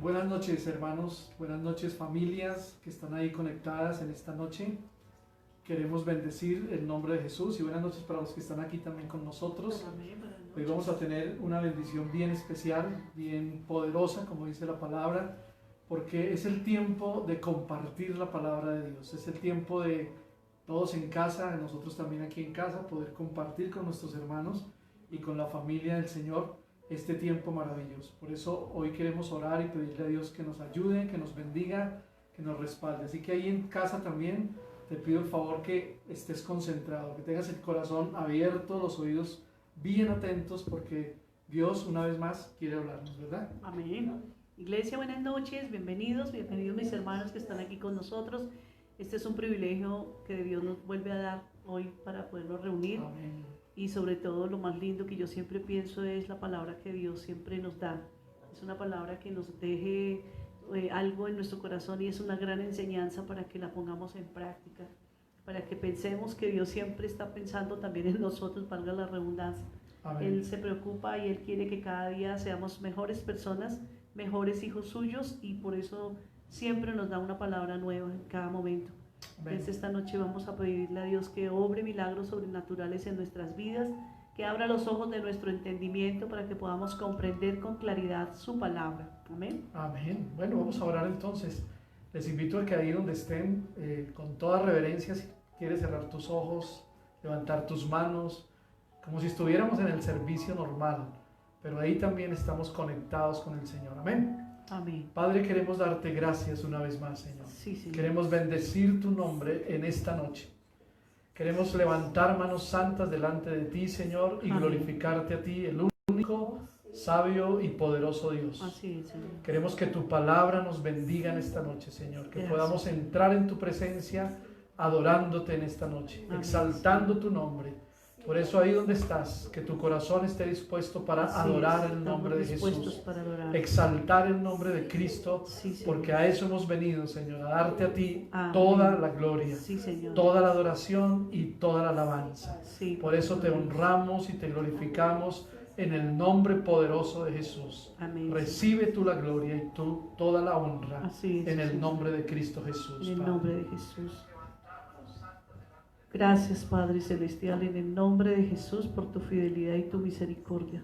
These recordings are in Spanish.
Buenas noches, hermanos, buenas noches, familias que están ahí conectadas en esta noche. Queremos bendecir el nombre de Jesús y buenas noches para los que están aquí también con nosotros. Hoy vamos a tener una bendición bien especial, bien poderosa, como dice la palabra, porque es el tiempo de compartir la palabra de Dios, es el tiempo de todos en casa, nosotros también aquí en casa, poder compartir con nuestros hermanos y con la familia del Señor este tiempo maravilloso. Por eso hoy queremos orar y pedirle a Dios que nos ayude, que nos bendiga, que nos respalde. Así que ahí en casa también te pido el favor que estés concentrado, que tengas el corazón abierto, los oídos bien atentos, porque Dios una vez más quiere hablarnos, ¿verdad? Amén. Iglesia, buenas noches, bienvenidos mis hermanos que están aquí con nosotros. Este es un privilegio que Dios nos vuelve a dar hoy para podernos reunir. Amén. Y sobre todo lo más lindo que yo siempre pienso es la palabra que Dios siempre nos da. Es una palabra que nos deje algo en nuestro corazón y es una gran enseñanza para que la pongamos en práctica, para que pensemos que Dios siempre está pensando también en nosotros, valga la redundancia. Amén. Él se preocupa y Él quiere que cada día seamos mejores personas, mejores hijos suyos, y por eso siempre nos da una palabra nueva en cada momento. Entonces esta noche vamos a pedirle a Dios que obre milagros sobrenaturales en nuestras vidas, que abra los ojos de nuestro entendimiento para que podamos comprender con claridad su palabra. Amén. Amén. Bueno, vamos a orar entonces. Les invito a que ahí donde estén, con toda reverencia, si quieres cerrar tus ojos, levantar tus manos, como si estuviéramos en el servicio normal, pero ahí también estamos conectados con el Señor. Amén. Amén. Padre, queremos darte gracias una vez más, Señor. Sí, Señor. Queremos bendecir tu nombre en esta noche. Queremos levantar manos santas delante de ti, Señor, y Amén. glorificarte a ti, el único, sabio y poderoso Dios. Así es, Señor. Queremos que tu palabra nos bendiga en esta noche, Señor. Que Gracias. podamos entrar en tu presencia adorándote en esta noche, Amén. exaltando tu nombre. Por eso ahí donde estás, que tu corazón esté dispuesto para Así adorar es, el nombre de estamos dispuestos Jesús, para adorar. exaltar el nombre de Cristo, Sí, Señor. porque a eso hemos venido, Señor, a darte a ti Amén. toda la gloria, Sí, Señor. toda la adoración y toda la alabanza. Sí, Por eso te honramos y te glorificamos en el nombre poderoso de Jesús. Amén. Recibe tú la gloria y tú toda la honra Así es, en el Señor. nombre de Cristo Jesús. En el Padre. nombre de Jesús. Gracias, Padre Celestial, en el nombre de Jesús, por tu fidelidad y tu misericordia.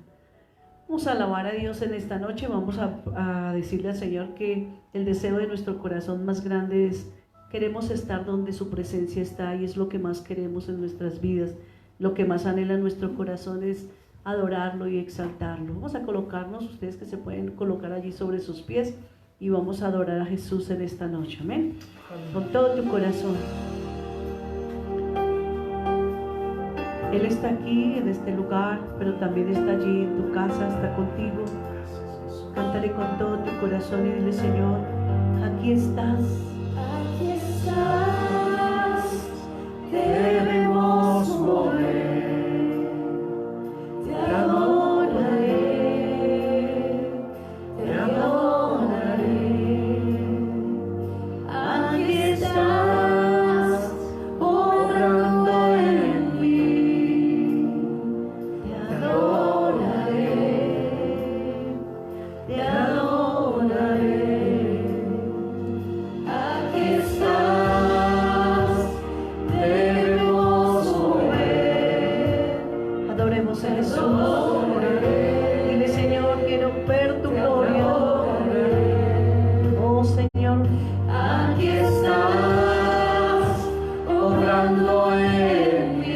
Vamos a alabar a Dios en esta noche. Vamos a decirle al Señor que el deseo de nuestro corazón más grande es: queremos estar donde su presencia está, y es lo que más queremos en nuestras vidas. Lo que más anhela nuestro corazón es adorarlo y exaltarlo. Vamos a colocarnos, ustedes que se pueden colocar allí sobre sus pies, y vamos a adorar a Jesús en esta noche. Amén. Con todo tu corazón. Él está aquí en este lugar, pero también está allí en tu casa, está contigo. Cántale con todo tu corazón y dile: Señor, aquí estás. Aquí estás, debemos mover, te adoraré, te adoraré. Aquí estás, obrando en mí, te adoraré, te adoraré. Aquí estás, debemos mover. Adoremos a Jesús. Dile: Señor, quiero ver tu gloria. Oh Señor, Aquí estás, obrando en mí.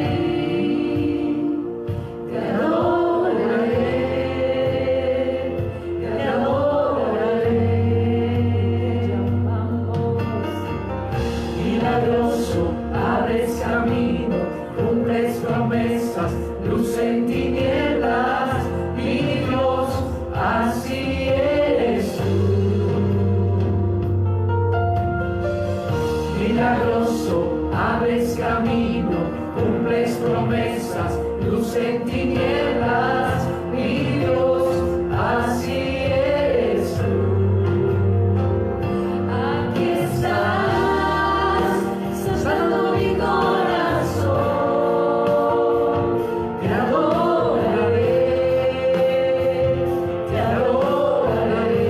Te adoraré, te adoraré. Milagroso, abres camino, cumples promesas, luz en tinieblas, mi Dios, así eres tú. Milagroso, abres camino, cumples promesas, luz en tinieblas, mi Dios, así eres tú. Aquí estás, sanando mi corazón, te adoraré, te adoraré.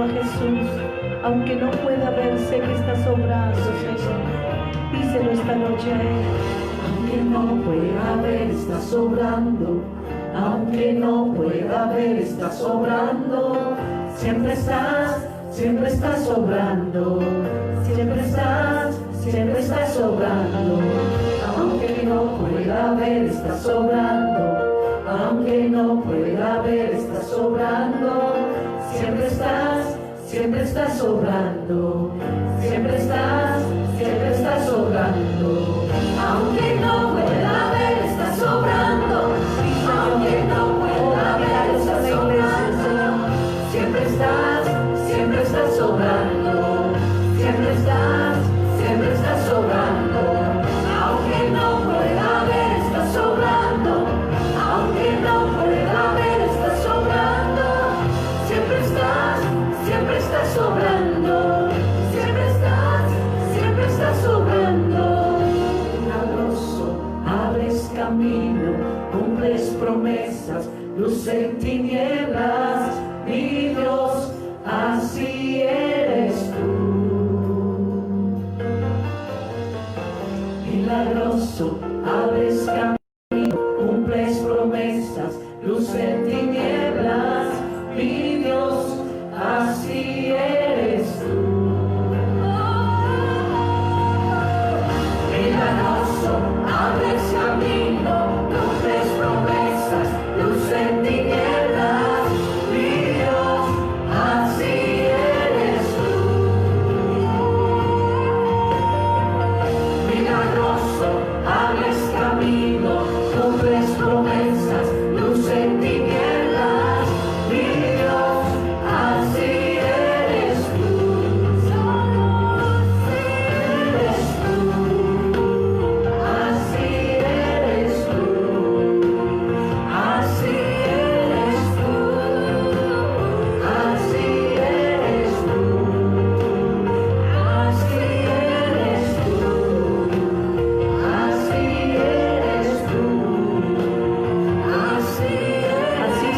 a Jesús. Aunque no pueda ver, sé que está sobrando, Señor. Díselo esta noche a Él. Aunque no pueda ver, está sobrando. Aunque no pueda ver, está sobrando. Siempre estás sobrando. Siempre estás sobrando. Aunque no pueda ver, está sobrando. Aunque no pueda ver, está sobrando. Siempre estás sobrando. Siempre estás sobrando. Aunque no pueda ver, está sobrando. Aunque no pueda ver, está sobrando. Siempre estás sobrando. Siempre estás sobrando. Aunque no pueda ver, está sobrando. Aunque no pueda ver, está sobrando. Siempre estás sobrando. Siempre estás sobrando. Milagroso, abres camino, cumples promesas, luz en tinieblas, mi Dios, así eres tú. Milagroso, abres camino, cumples promesas, luz en tinieblas, mi Dios, así eres tú. Milagroso, abres camino, cumples promesas, luz en tinieblas, mi Dios, así eres tú. Milagroso, abres camino, cumples promesas, luz en tinieblas, mi Dios, así eres tú. Así eres tú. Así eres tú. Así eres tú. Así eres tú. Así eres tú. Así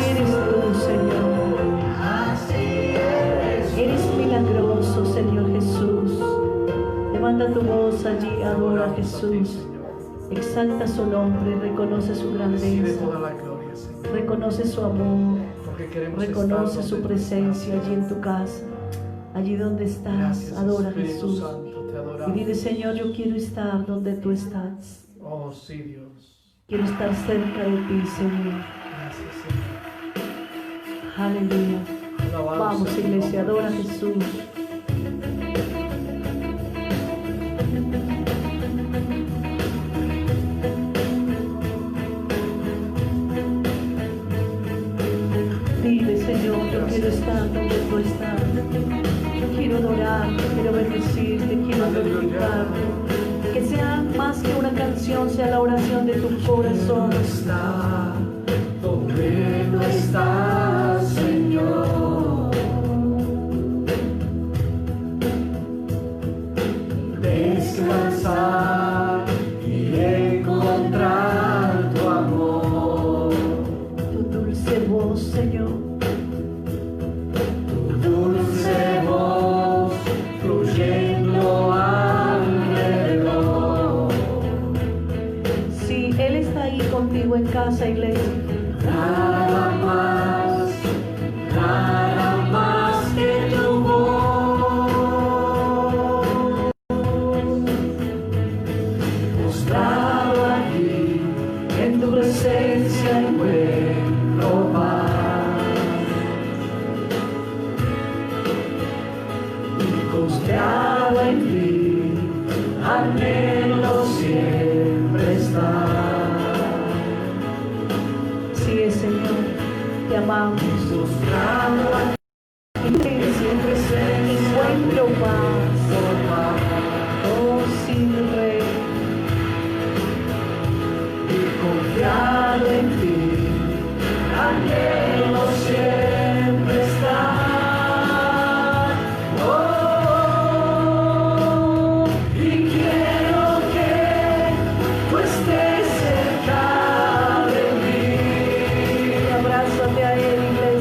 eres tú, Señor. Así eres. Eres milagroso, Señor Jesús. Levanta tu voz allí, adora a Jesús. Exalta su nombre, reconoce su Recibe grandeza, toda la gloria, Señor. reconoce su amor, Porque queremos reconoce estar su donde tú presencia estás, allí en tu casa, allí donde estás. Gracias, Adora a Espíritu Jesús Santo, te y adoramos. dile: Señor, yo quiero estar donde tú estás, Oh, sí, Dios. quiero estar cerca de ti, Señor. Gracias, Señor. Aleluya. Alabado Vamos, sea tu iglesia, nombre, adora a Jesús. Jesús. Dile: Señor, yo quiero estar donde tú estás. Yo quiero adorarte, quiero bendecirte, quiero glorificarte. Que sea más que una canción, sea la oración de tu corazón. Está donde tú estás, Señor. Descansar y encontrar tu amor. Tu dulce voz, Señor. Tu dulce voz fluyendo alrededor. Si Él está ahí contigo en casa, iglesia, Nada más que tu voz, mostrado aquí, en tu presencia encuentro paz. Y confiado en ti, anhelo siempre estar. sí, Señor, te amamos. Mostrado aquí, En ti siempre encuentro paz. Oh, sí, Rey. Confiado en ti, anhelo siempre estar. Oh, y quiero que tú estés cerca de mí. Abrázate a Él, iglesia.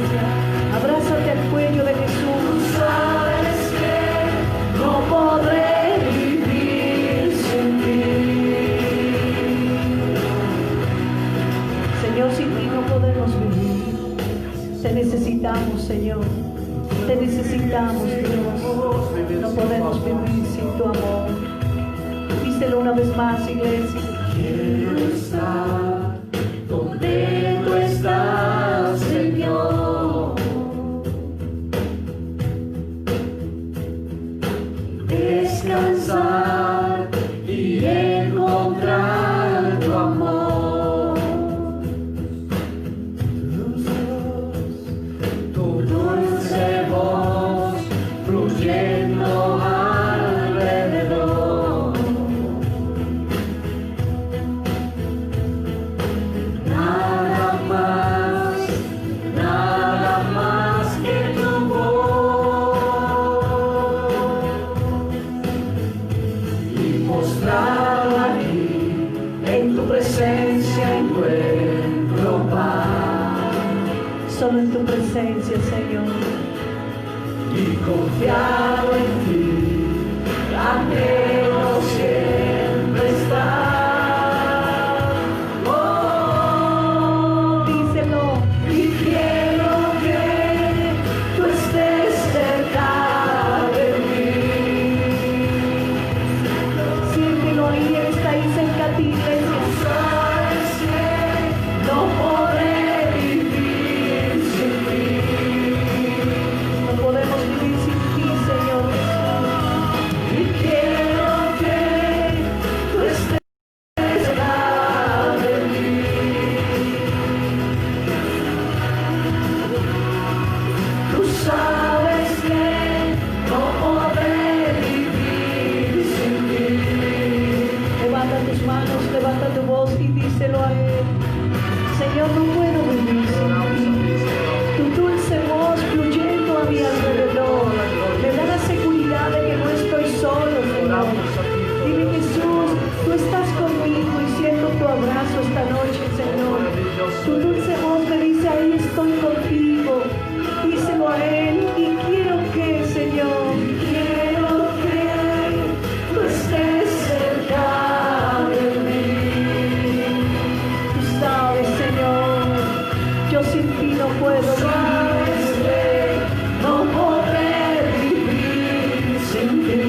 Te necesitamos, Señor. Te necesitamos, Dios. No podemos vivir sin tu amor. Díselo una vez más, iglesia. Quiero estar donde tú estás, Señor. Descansar y encontrar tu amor. Tu dulce voz fluyendo alrededor. Nada más que tu voz. Y postrado aquí, en tu presencia encuentro paz. Solo en tu presencia, Señor. Y confiado en ti, anhelo siempre estar. Oh, Díselo. y quiero que tú estés cerca de mí. Siéntelo ahí, Él está ahí cerca a ti, iglesia. Sabes que no podré vivir sin ti. No podemos vivir sin ti, Señor. Y quiero que tú estés cerca de mí. Tú sabes que no podré vivir sin ti. Levanta tus manos, levanta tu voz y díselo a Él. Señor, no puedo vivir sin ti. Tu dulce voz fluyendo a mi alrededor me da la seguridad de que no estoy solo, Señor. Dile, Jesús, tú estás conmigo y siento tu abrazo esta noche, Señor. Tu dulce voz me dice, ahí estoy contigo. Díselo a Él y quiero que, Señor, Quiero que tú estés cerca de mí. tú sabes, Señor, yo sin ti no puedo Sabes vivir. que no podré vivir sin ti.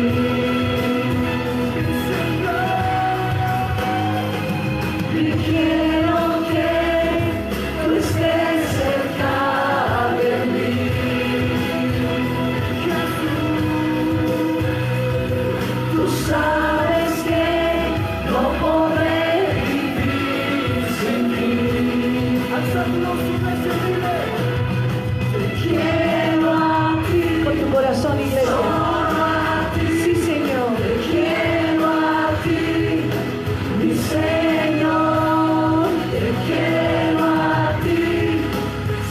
Y quiero que tú estés cerca de mí. Tú sabes que no podré vivir sin ti. Alza tu voz y dile, te quiero a ti. Con tu corazón, iglesia. Solo a ti. Sí, Señor. Te quiero a ti, mi Señor. Te quiero a ti,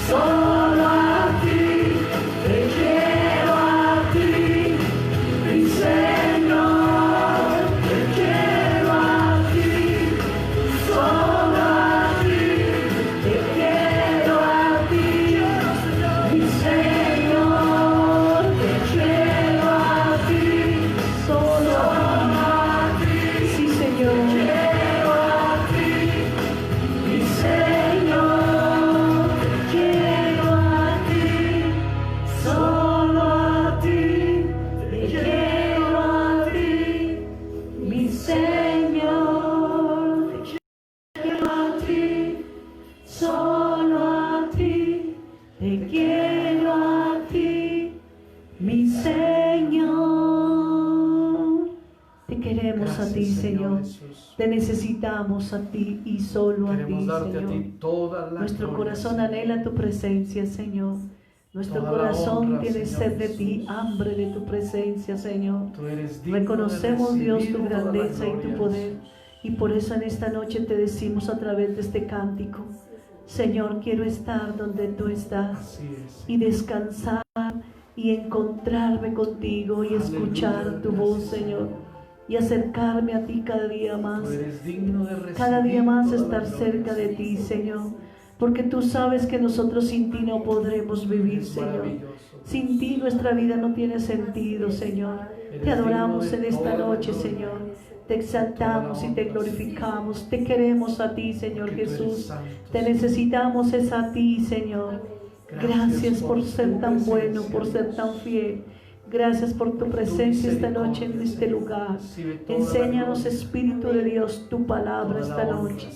solo a ti. Te quiero a ti, mi Señor. Te quiero a ti, solo a ti. Te quiero a ti, mi Señor. Te quiero a ti, Solo a ti. Sí, Señor. quiero a ti, mi Señor. Te quiero a ti, solo a ti. Te quiero a ti, mi Señor. Te quiero a ti, solo a ti. Te quiero a ti, mi Señor. Te queremos a ti, Gracias, Señor. Jesús. Te necesitamos a ti y solo a ti, Queremos darte a Señor. ti toda la Nuestro gloria, corazón Señor. anhela tu presencia, Señor. Nuestro Toda la corazón honra, tiene Señor sed de ti, Jesús. hambre de tu presencia, Señor. Tú eres digno de Reconocemos, Dios, tu recibir toda la grandeza y tu gloria, poder. Jesús. Y por eso en esta noche te decimos a través de este cántico, Señor, quiero estar donde tú estás Así es. y descansar y encontrarme contigo y escuchar Aleluya, tu voz, gracias, Señor, y acercarme a ti cada día más. Tú eres digno de recibir Cada día más toda la estar gloria, cerca de ti, Señor, porque tú sabes que nosotros sin ti no podremos vivir, Es Señor. maravilloso. Sin ti nuestra vida no tiene sentido, Señor. Te adoramos en esta noche, Señor. Te exaltamos y te glorificamos. Te queremos a ti, Señor Porque tú eres Jesús. santo, Te Señor. necesitamos es a ti, Señor. Gracias por ser tu tan bueno, presencia, por ser Dios. tan fiel. Gracias por tu presencia esta noche en este lugar. Enséñanos, Espíritu de Dios, tu palabra esta noche.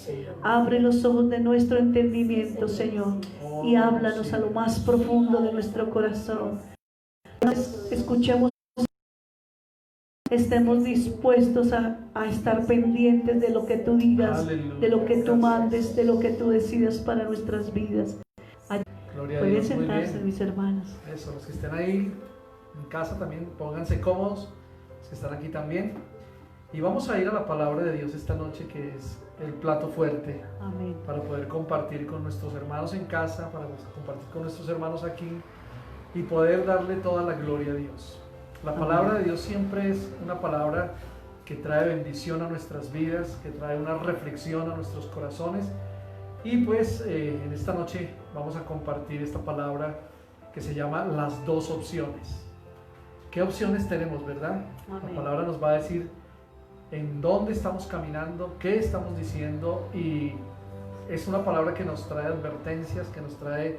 Abre los ojos de nuestro entendimiento, Señor, y háblanos a lo más profundo de nuestro corazón. Escuchemos, estemos dispuestos a estar pendientes de lo que tú digas, de lo que tú mandes, de lo que tú decidas para nuestras vidas. Pueden sentarse, mis hermanas. Eso, los que estén ahí en casa también pónganse cómodos, los que están aquí también. Y vamos a ir a la palabra de Dios esta noche, que es el plato fuerte. Amén. Para poder compartir con nuestros hermanos en casa, para compartir con nuestros hermanos aquí y poder darle toda la gloria a Dios. La palabra de Dios siempre es una palabra que trae bendición a nuestras vidas, que trae una reflexión a nuestros corazones. Y pues en esta noche vamos a compartir esta palabra que se llama las dos opciones. ¿Qué opciones tenemos, verdad? Amén. La palabra nos va a decir en dónde estamos caminando, qué estamos diciendo, y es una palabra que nos trae advertencias, que nos trae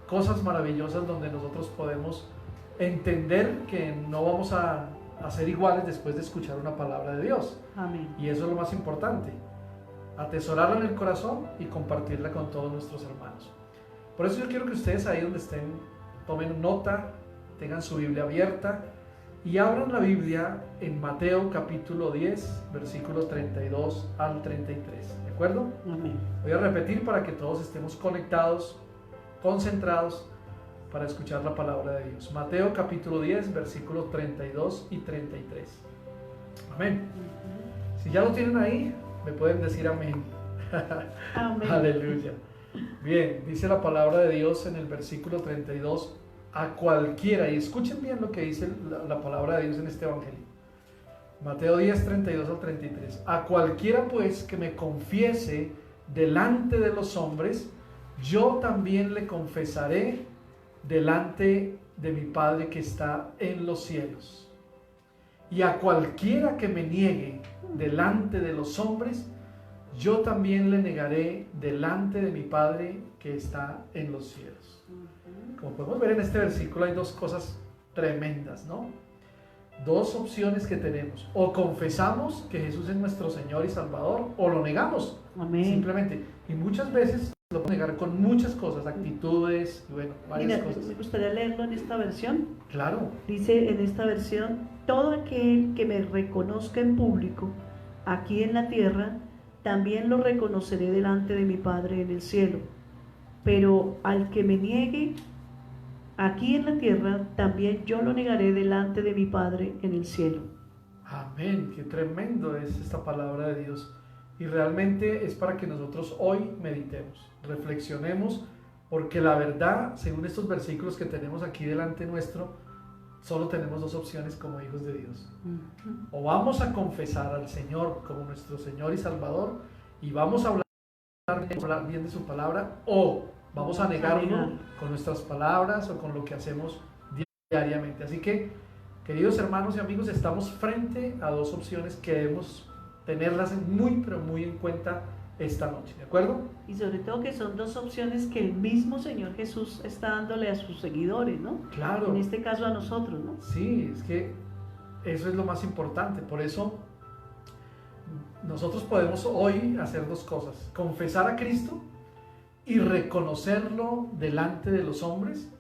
cosas maravillosas donde nosotros podemos entender que no vamos a ser iguales después de escuchar una palabra de Dios. Amén. Y eso es lo más importante, atesorarla en el corazón y compartirla con todos nuestros hermanos. Por eso yo quiero que ustedes ahí donde estén tomen nota, tengan su Biblia abierta y abran la Biblia en Mateo capítulo 10, versículo 32 al 33, ¿de acuerdo? Amén. Voy a repetir para que todos estemos conectados, concentrados para escuchar la palabra de Dios. Mateo capítulo 10, versículos 32 y 33. Amén. Si ya lo tienen ahí, me pueden decir amén. Amén. Aleluya. Bien, dice la palabra de Dios en el versículo 32, a cualquiera, y escuchen bien lo que dice la palabra de Dios en este evangelio. Mateo 10, 32 al 33. A cualquiera pues que me confiese delante de los hombres, yo también le confesaré delante de mi Padre que está en los cielos. Y a cualquiera que me niegue delante de los hombres, yo también le negaré delante de mi Padre que está en los cielos. Como podemos ver en este versículo hay dos cosas tremendas, ¿no? Dos opciones que tenemos: o confesamos que Jesús es nuestro Señor y Salvador, o lo negamos. Amén. Simplemente. Y muchas veces lo podemos negar con muchas cosas, actitudes, y bueno, varias cosas. Me gustaría leerlo en esta versión. Claro. Dice en esta versión: todo aquel que me reconozca en público aquí en la tierra, también lo reconoceré delante de mi Padre en el cielo. Pero al que me niegue aquí en la tierra, también yo lo negaré delante de mi Padre en el cielo. Amén, qué tremendo es esta palabra de Dios. Y realmente es para que nosotros hoy meditemos, reflexionemos, porque la verdad, según estos versículos que tenemos aquí delante nuestro, solo tenemos dos opciones como hijos de Dios. O vamos a confesar al Señor como nuestro Señor y Salvador, y vamos a hablar bien de su palabra, o vamos a negarlo con nuestras palabras o con lo que hacemos diariamente. Así que, queridos hermanos y amigos, estamos frente a dos opciones que debemos tenerlas muy, pero muy en cuenta esta noche, ¿de acuerdo? Y sobre todo que son dos opciones que el mismo Señor Jesús está dándole a sus seguidores, ¿no? Claro. En este caso a nosotros, ¿no? Sí, es que eso es lo más importante. Por eso nosotros podemos hoy hacer dos cosas: confesar a Cristo y reconocerlo delante de los hombres,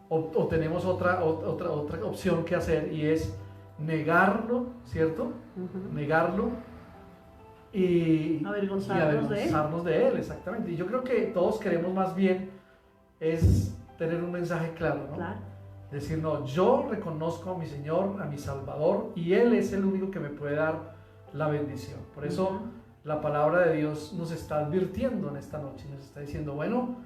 o tenemos otra opción que hacer, y es negarlo, ¿cierto? Negarlo y avergonzarnos de él, exactamente. Y yo creo que todos queremos más bien es tener un mensaje claro, ¿no? Claro. Decir, no, yo reconozco a mi Señor, a mi Salvador, y Él es el único que me puede dar la bendición. Por eso la palabra de Dios nos está advirtiendo en esta noche, nos está diciendo, bueno,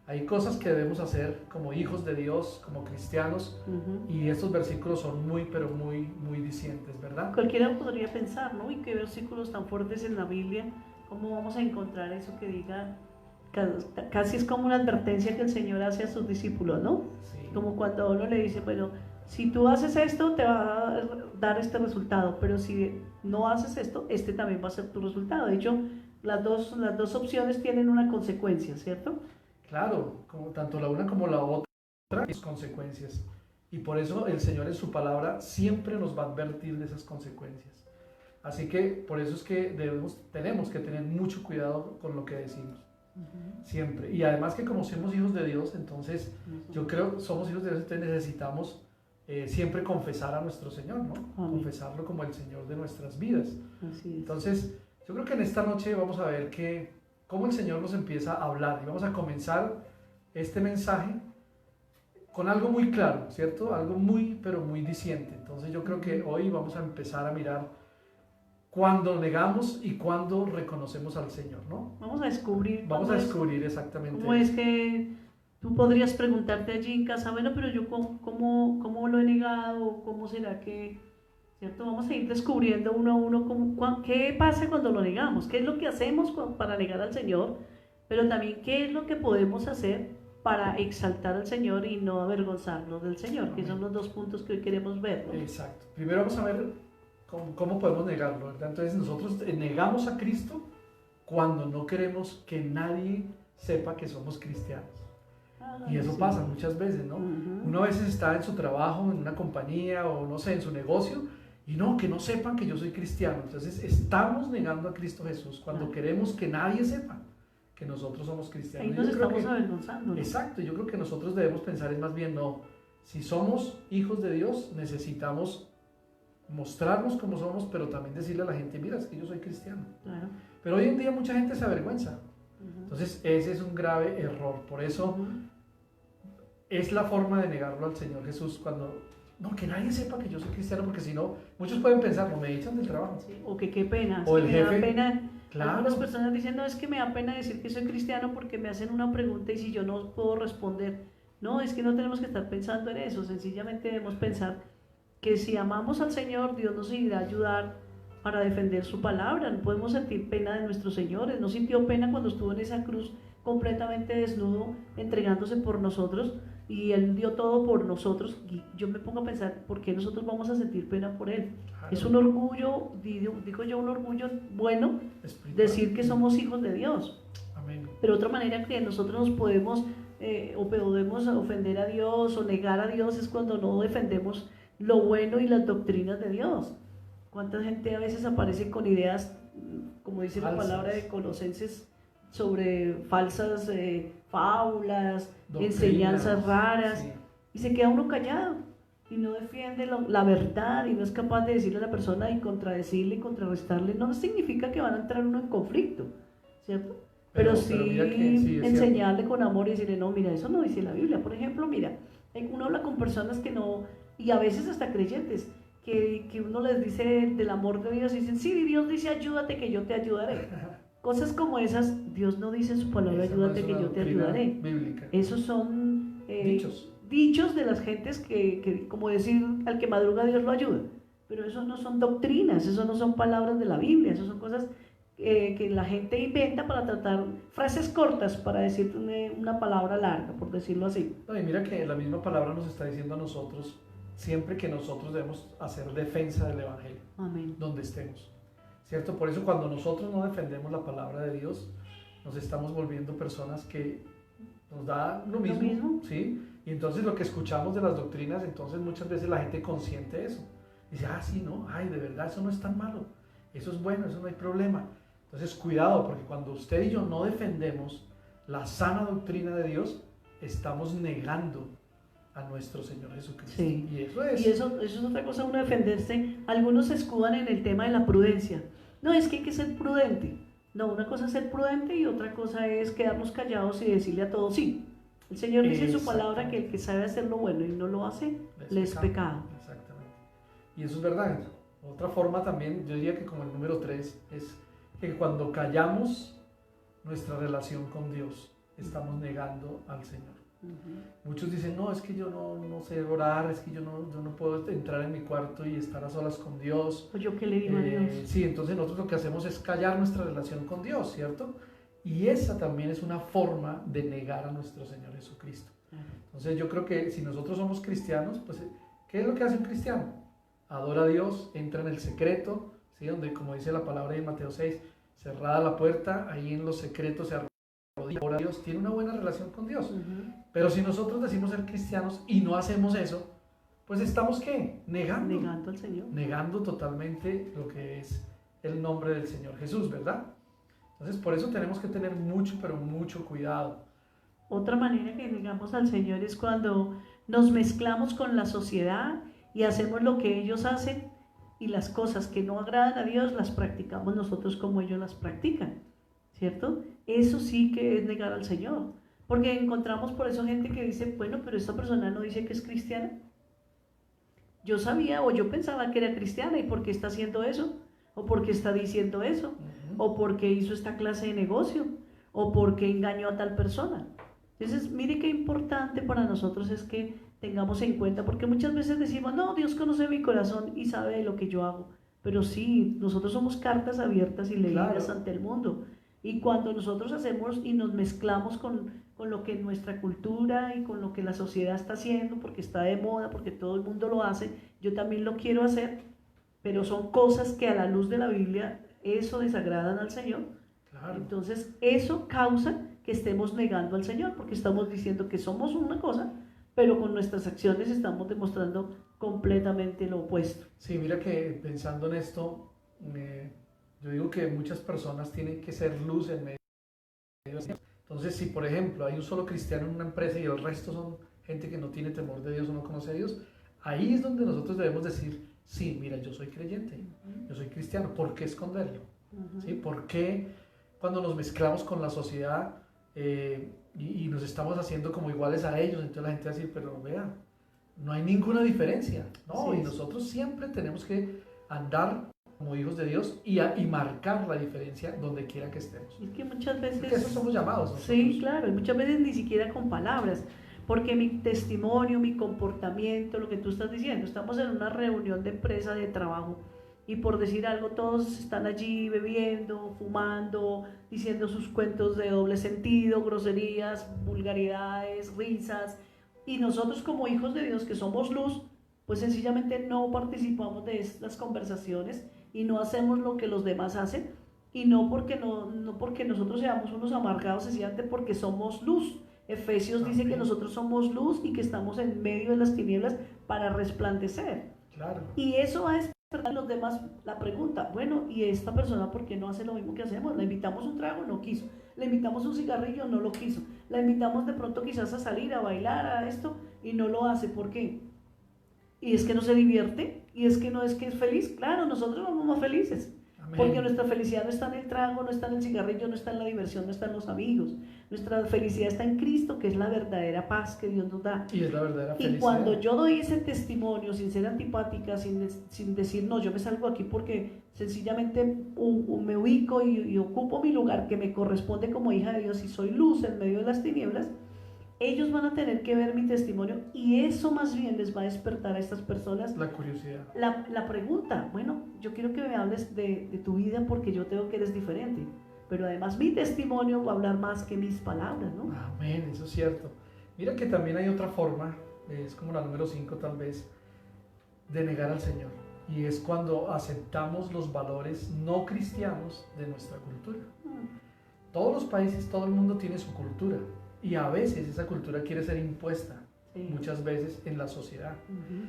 hay cosas que debemos hacer como hijos de Dios, como cristianos, y estos versículos son muy, pero muy, muy dicientes, ¿verdad? Cualquiera podría pensar, ¿no? Y qué versículos tan fuertes en la Biblia, ¿cómo vamos a encontrar eso que diga? Casi es como una advertencia que el Señor hace a sus discípulos, ¿no? Sí. Como cuando uno le dice, bueno, si tú haces esto, te va a dar este resultado, pero si no haces esto, este también va a ser tu resultado. De hecho, las dos opciones tienen una consecuencia, ¿cierto? Claro, como tanto la una como la otra, sus consecuencias. Y por eso el Señor en su palabra siempre nos va a advertir de esas consecuencias. Así que por eso es que tenemos que tener mucho cuidado con lo que decimos. Siempre. Y además que como somos hijos de Dios, entonces yo creo que somos hijos de Dios, entonces necesitamos siempre confesar a nuestro Señor, ¿no? Amén. Confesarlo como el Señor de nuestras vidas. Así es. Entonces, yo creo que en esta noche vamos a ver cómo el Señor nos empieza a hablar. Y vamos a comenzar este mensaje con algo muy claro, ¿cierto? Algo muy, pero muy diciente. Entonces yo creo que hoy vamos a empezar a mirar cuando negamos y cuando reconocemos al Señor, ¿no? Vamos a descubrir. Vamos a descubrir exactamente. ¿Cómo es que tú podrías preguntarte allí en casa, bueno, pero yo cómo lo he negado? ¿Cómo será que, cierto? Vamos a ir descubriendo uno a uno qué pasa cuando lo negamos, qué es lo que hacemos para negar al Señor, pero también qué es lo que podemos hacer para exaltar al Señor y no avergonzarnos del Señor, que son los dos puntos que hoy queremos ver, ¿no? Exacto. Primero vamos a ver cómo podemos negarlo, ¿verdad? Entonces nosotros negamos a Cristo cuando no queremos que nadie sepa que somos cristianos. Y eso pasa muchas veces, ¿no? Uno a veces está en su trabajo, en una compañía o no sé, en su negocio y no, que no sepan que yo soy cristiano. Entonces estamos negando a Cristo Jesús cuando queremos que nadie sepa que nosotros somos cristianos. Ahí nos estamos avergonzando, ¿no? Exacto, yo creo que nosotros debemos pensar es más bien, no, si somos hijos de Dios necesitamos mostrarnos como somos, pero también decirle a la gente, mira, es que yo soy cristiano. Claro. Pero hoy en día mucha gente se avergüenza. Entonces ese es un grave error. Por eso es la forma de negarlo al Señor Jesús cuando, no, que nadie sepa que yo soy cristiano, porque si no, muchos pueden pensar, no, me echan del trabajo. Sí, o que qué pena. O el jefe. Me da pena. Claro. Algunas personas dicen, no, es que me da pena decir que soy cristiano porque me hacen una pregunta y si yo no puedo responder. No, es que no tenemos que estar pensando en eso, sencillamente debemos pensar que si amamos al Señor, Dios nos irá a ayudar para defender su palabra. No podemos sentir pena de nuestros señores. No sintió pena cuando estuvo en esa cruz completamente desnudo, entregándose por nosotros, y Él dio todo por nosotros. Y yo me pongo a pensar, ¿por qué nosotros vamos a sentir pena por Él? Claro. Es un orgullo, digo yo, un orgullo bueno decir que somos hijos de Dios. Amén. Pero otra manera que nosotros nos podemos ofender a Dios o negar a Dios es cuando no defendemos lo bueno y las doctrinas de Dios. ¿Cuánta gente a veces aparece con ideas, como dice la palabra de Colosenses, sobre falsas fábulas, doctrinas, enseñanzas raras, sí, y se queda uno callado y no defiende la verdad y no es capaz de decirle a la persona y contradecirle y contrarrestarle? No significa que van a entrar uno en conflicto, ¿cierto? Pero sí enseñarle con amor y decirle, no, mira, eso no dice la Biblia. Por ejemplo, mira, uno habla con personas que no, y a veces hasta creyentes, que uno les dice del amor de Dios y dicen, sí, Dios dice, ayúdate que yo te ayudaré. Cosas como esas, Dios no dice en su palabra, ayúdate que yo te ayudaré. Bíblica. Esos son dichos de las gentes que, como decir, al que madruga Dios lo ayuda. Pero eso no son doctrinas, eso no son palabras de la Biblia, eso son cosas que la gente inventa para tratar frases cortas para decir una palabra larga, por decirlo así. No, y mira que la misma palabra nos está diciendo a nosotros siempre que nosotros debemos hacer defensa del Evangelio. Amén. Donde estemos, ¿cierto? Por eso cuando nosotros no defendemos la palabra de Dios, nos estamos volviendo personas que nos da lo mismo, ¿sí? Y entonces lo que escuchamos de las doctrinas, entonces muchas veces la gente consiente eso. Dice, sí, no, ay, de verdad, eso no es tan malo, eso es bueno, eso no hay problema. Entonces cuidado, porque cuando usted y yo no defendemos la sana doctrina de Dios, estamos negando a nuestro Señor Jesucristo. Sí. Y eso es. Y eso es otra cosa, uno defenderse. Algunos se escudan en el tema de la prudencia. No, es que hay que ser prudente. No, una cosa es ser prudente y otra cosa es quedarnos callados y decirle a todos sí. El Señor dice en su palabra que el que sabe hacer lo bueno y no lo hace, le es pecado. Exactamente. Y eso es verdad. Otra forma también, yo diría que como el número 3, es que cuando callamos nuestra relación con Dios, estamos negando al Señor. Muchos dicen, no, es que yo no sé orar, es que yo no puedo entrar en mi cuarto y estar a solas con Dios. ¿O yo qué le digo a Dios? Sí, entonces nosotros lo que hacemos es callar nuestra relación con Dios, ¿cierto? Y esa también es una forma de negar a nuestro Señor Jesucristo. Entonces yo creo que si nosotros somos cristianos, pues ¿qué es lo que hace un cristiano? Adora a Dios, entra en el secreto, ¿sí? Donde, como dice la palabra en Mateo 6, cerrada la puerta, ahí en los secretos se ora a Dios, tiene una buena relación con Dios. Pero si nosotros decimos ser cristianos y no hacemos eso, pues estamos ¿qué? Negando al Señor. Negando totalmente lo que es el nombre del Señor Jesús, ¿verdad? Entonces por eso tenemos que tener mucho, pero mucho cuidado. Otra manera que negamos al Señor es cuando nos mezclamos con la sociedad y hacemos lo que ellos hacen, y las cosas que no agradan a Dios las practicamos nosotros como ellos las practican, ¿cierto? Eso sí que es negar al Señor, porque encontramos por eso gente que dice, bueno, pero esta persona no dice que es cristiana. Yo sabía o yo pensaba que era cristiana, ¿y por qué está haciendo eso? ¿O por qué está diciendo eso? ¿O por qué hizo esta clase de negocio? ¿O por qué engañó a tal persona? Entonces, mire qué importante para nosotros es que tengamos en cuenta, porque muchas veces decimos, no, Dios conoce mi corazón y sabe lo que yo hago, pero sí, nosotros somos cartas abiertas y leídas ante el mundo, y cuando nosotros hacemos y nos mezclamos con lo que nuestra cultura y con lo que la sociedad está haciendo, porque está de moda, porque todo el mundo lo hace, yo también lo quiero hacer, pero son cosas que a la luz de la Biblia, eso desagradan al Señor. Entonces, eso causa que estemos negando al Señor, porque estamos diciendo que somos una cosa, pero con nuestras acciones estamos demostrando completamente lo opuesto. Sí, mira que pensando en esto, yo digo que muchas personas tienen que ser luz en medio de Dios. Entonces, si por ejemplo hay un solo cristiano en una empresa y el resto son gente que no tiene temor de Dios o no conoce a Dios, ahí es donde nosotros debemos decir, sí, mira, yo soy creyente, yo soy cristiano, ¿por qué esconderlo? ¿Sí? ¿Por qué cuando nos mezclamos con la sociedad y nos estamos haciendo como iguales a ellos, entonces la gente va a decir, pero vea, no hay ninguna diferencia, ¿no? Sí, y nosotros siempre tenemos que andar como hijos de Dios y marcar la diferencia donde quiera que estemos. Es que muchas veces... Porque eso somos llamados nosotros. Sí, claro, y muchas veces ni siquiera con palabras, porque mi testimonio, mi comportamiento, lo que tú estás diciendo, estamos en una reunión de empresa, de trabajo, y por decir algo, todos están allí bebiendo, fumando, diciendo sus cuentos de doble sentido, groserías, vulgaridades, risas, y nosotros como hijos de Dios que somos luz, pues sencillamente no participamos de estas conversaciones y no hacemos lo que los demás hacen, y no porque nosotros seamos unos amargados, sencillamente porque somos luz. Efesios dice que nosotros somos luz y que estamos en medio de las tinieblas para resplandecer. Claro. Y eso va a despertar a los demás la pregunta, bueno, ¿y esta persona por qué no hace lo mismo que hacemos? La invitamos un trago, no quiso. La invitamos un cigarrillo, no lo quiso. La invitamos de pronto quizás a salir, a bailar, a esto, y no lo hace. ¿Por qué? Y es que no se divierte, y es que no es que es feliz. Claro, nosotros somos más felices. Amén. Porque nuestra felicidad no está en el trago, no está en el cigarrillo, no está en la diversión, no está en los amigos. Nuestra felicidad está en Cristo, que es la verdadera paz que Dios nos da. Y es la verdadera felicidad. Y cuando yo doy ese testimonio sin ser antipática, sin decir, no, yo me salgo aquí porque sencillamente me ubico y ocupo mi lugar que me corresponde como hija de Dios y soy luz en medio de las tinieblas, ellos van a tener que ver mi testimonio y eso más bien les va a despertar a estas personas la curiosidad. La pregunta, bueno, yo quiero que me hables de tu vida porque yo tengo que eres diferente, pero además mi testimonio va a hablar más que mis palabras, ¿no? Amén, eso es cierto. Mira que también hay otra forma, es como la número 5 tal vez, de negar al Señor, y es cuando aceptamos los valores no cristianos de nuestra cultura. Todos los países, todo el mundo tiene su cultura, y a veces esa cultura quiere ser impuesta, muchas veces en la sociedad.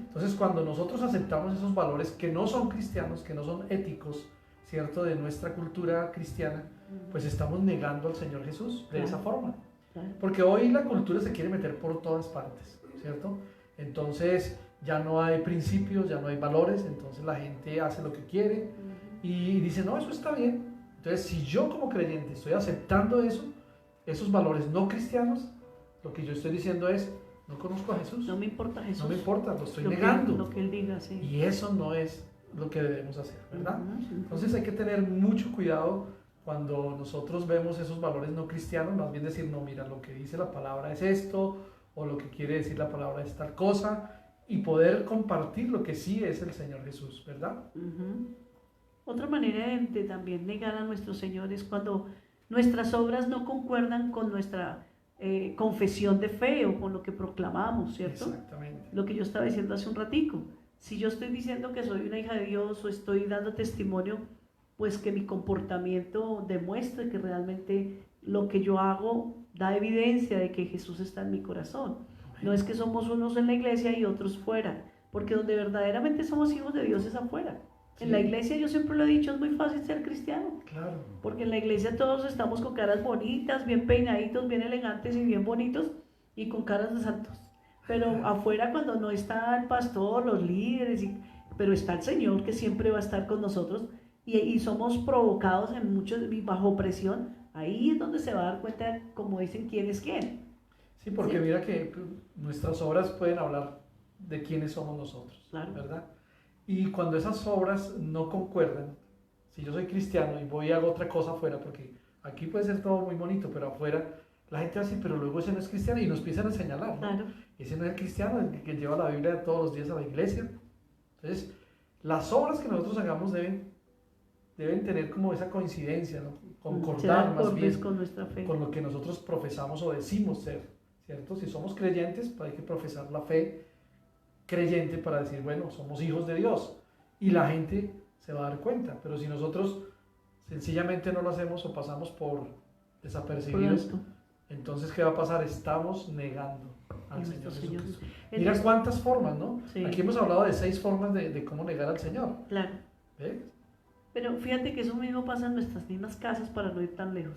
Entonces cuando nosotros aceptamos esos valores que no son cristianos, que no son éticos, ¿cierto?, de nuestra cultura cristiana, pues estamos negando al Señor Jesús de esa forma. Porque hoy la cultura se quiere meter por todas partes, ¿cierto? Entonces ya no hay principios, ya no hay valores, entonces la gente hace lo que quiere y dice, no, eso está bien. Entonces si yo como creyente estoy aceptando eso, esos valores no cristianos, lo que yo estoy diciendo es, no conozco a Jesús. No me importa Jesús. No me importa, lo estoy negando. Lo que Él diga, sí. Y eso no es lo que debemos hacer, ¿verdad? Entonces hay que tener mucho cuidado cuando nosotros vemos esos valores no cristianos, más bien decir, no, mira, lo que dice la palabra es esto, o lo que quiere decir la palabra es tal cosa, y poder compartir lo que sí es el Señor Jesús, ¿verdad? Otra manera de también negar a nuestro Señor es cuando nuestras obras no concuerdan con nuestra confesión de fe o con lo que proclamamos, ¿cierto? Exactamente. Lo que yo estaba diciendo hace un ratico. Si yo estoy diciendo que soy una hija de Dios o estoy dando testimonio, pues que mi comportamiento demuestre que realmente lo que yo hago da evidencia de que Jesús está en mi corazón. No es que somos unos en la iglesia y otros fuera, porque donde verdaderamente somos hijos de Dios es afuera. Sí. En la iglesia, yo siempre lo he dicho, es muy fácil ser cristiano. Claro. Porque en la iglesia todos estamos con caras bonitas, bien peinaditos, bien elegantes y bien bonitos y con caras de santos. Pero afuera, cuando no está el pastor, los líderes, pero está el Señor que siempre va a estar con nosotros y somos provocados en muchos y bajo presión, ahí es donde se va a dar cuenta, como dicen, quién es quién. Sí, porque mira que nuestras obras pueden hablar de quiénes somos nosotros, Claro. ¿verdad? Y cuando esas obras no concuerdan, si yo soy cristiano y voy y hago otra cosa afuera, porque aquí puede ser todo muy bonito, pero afuera la gente va a decir, pero luego ese no es cristiano, y nos empiezan a señalar, ¿no? Claro. Ese no es el cristiano, el que lleva la Biblia todos los días a la iglesia. Entonces, las obras que nosotros hagamos deben tener como esa coincidencia, ¿no? Concordar más bien con nuestra fe, con lo que nosotros profesamos o decimos ser, ¿cierto? Si somos creyentes, pues hay que profesar la fe creyente para decir, bueno, somos hijos de Dios, y la gente se va a dar cuenta. Pero si nosotros sencillamente no lo hacemos o pasamos por desapercibidos, entonces ¿qué va a pasar? Estamos negando al Señor Jesucristo. Mira cuántas formas, ¿no? Sí. Aquí hemos hablado de 6 formas de cómo negar al Señor. Claro. ¿Ves? Pero fíjate que eso mismo pasa en nuestras mismas casas, para no ir tan lejos.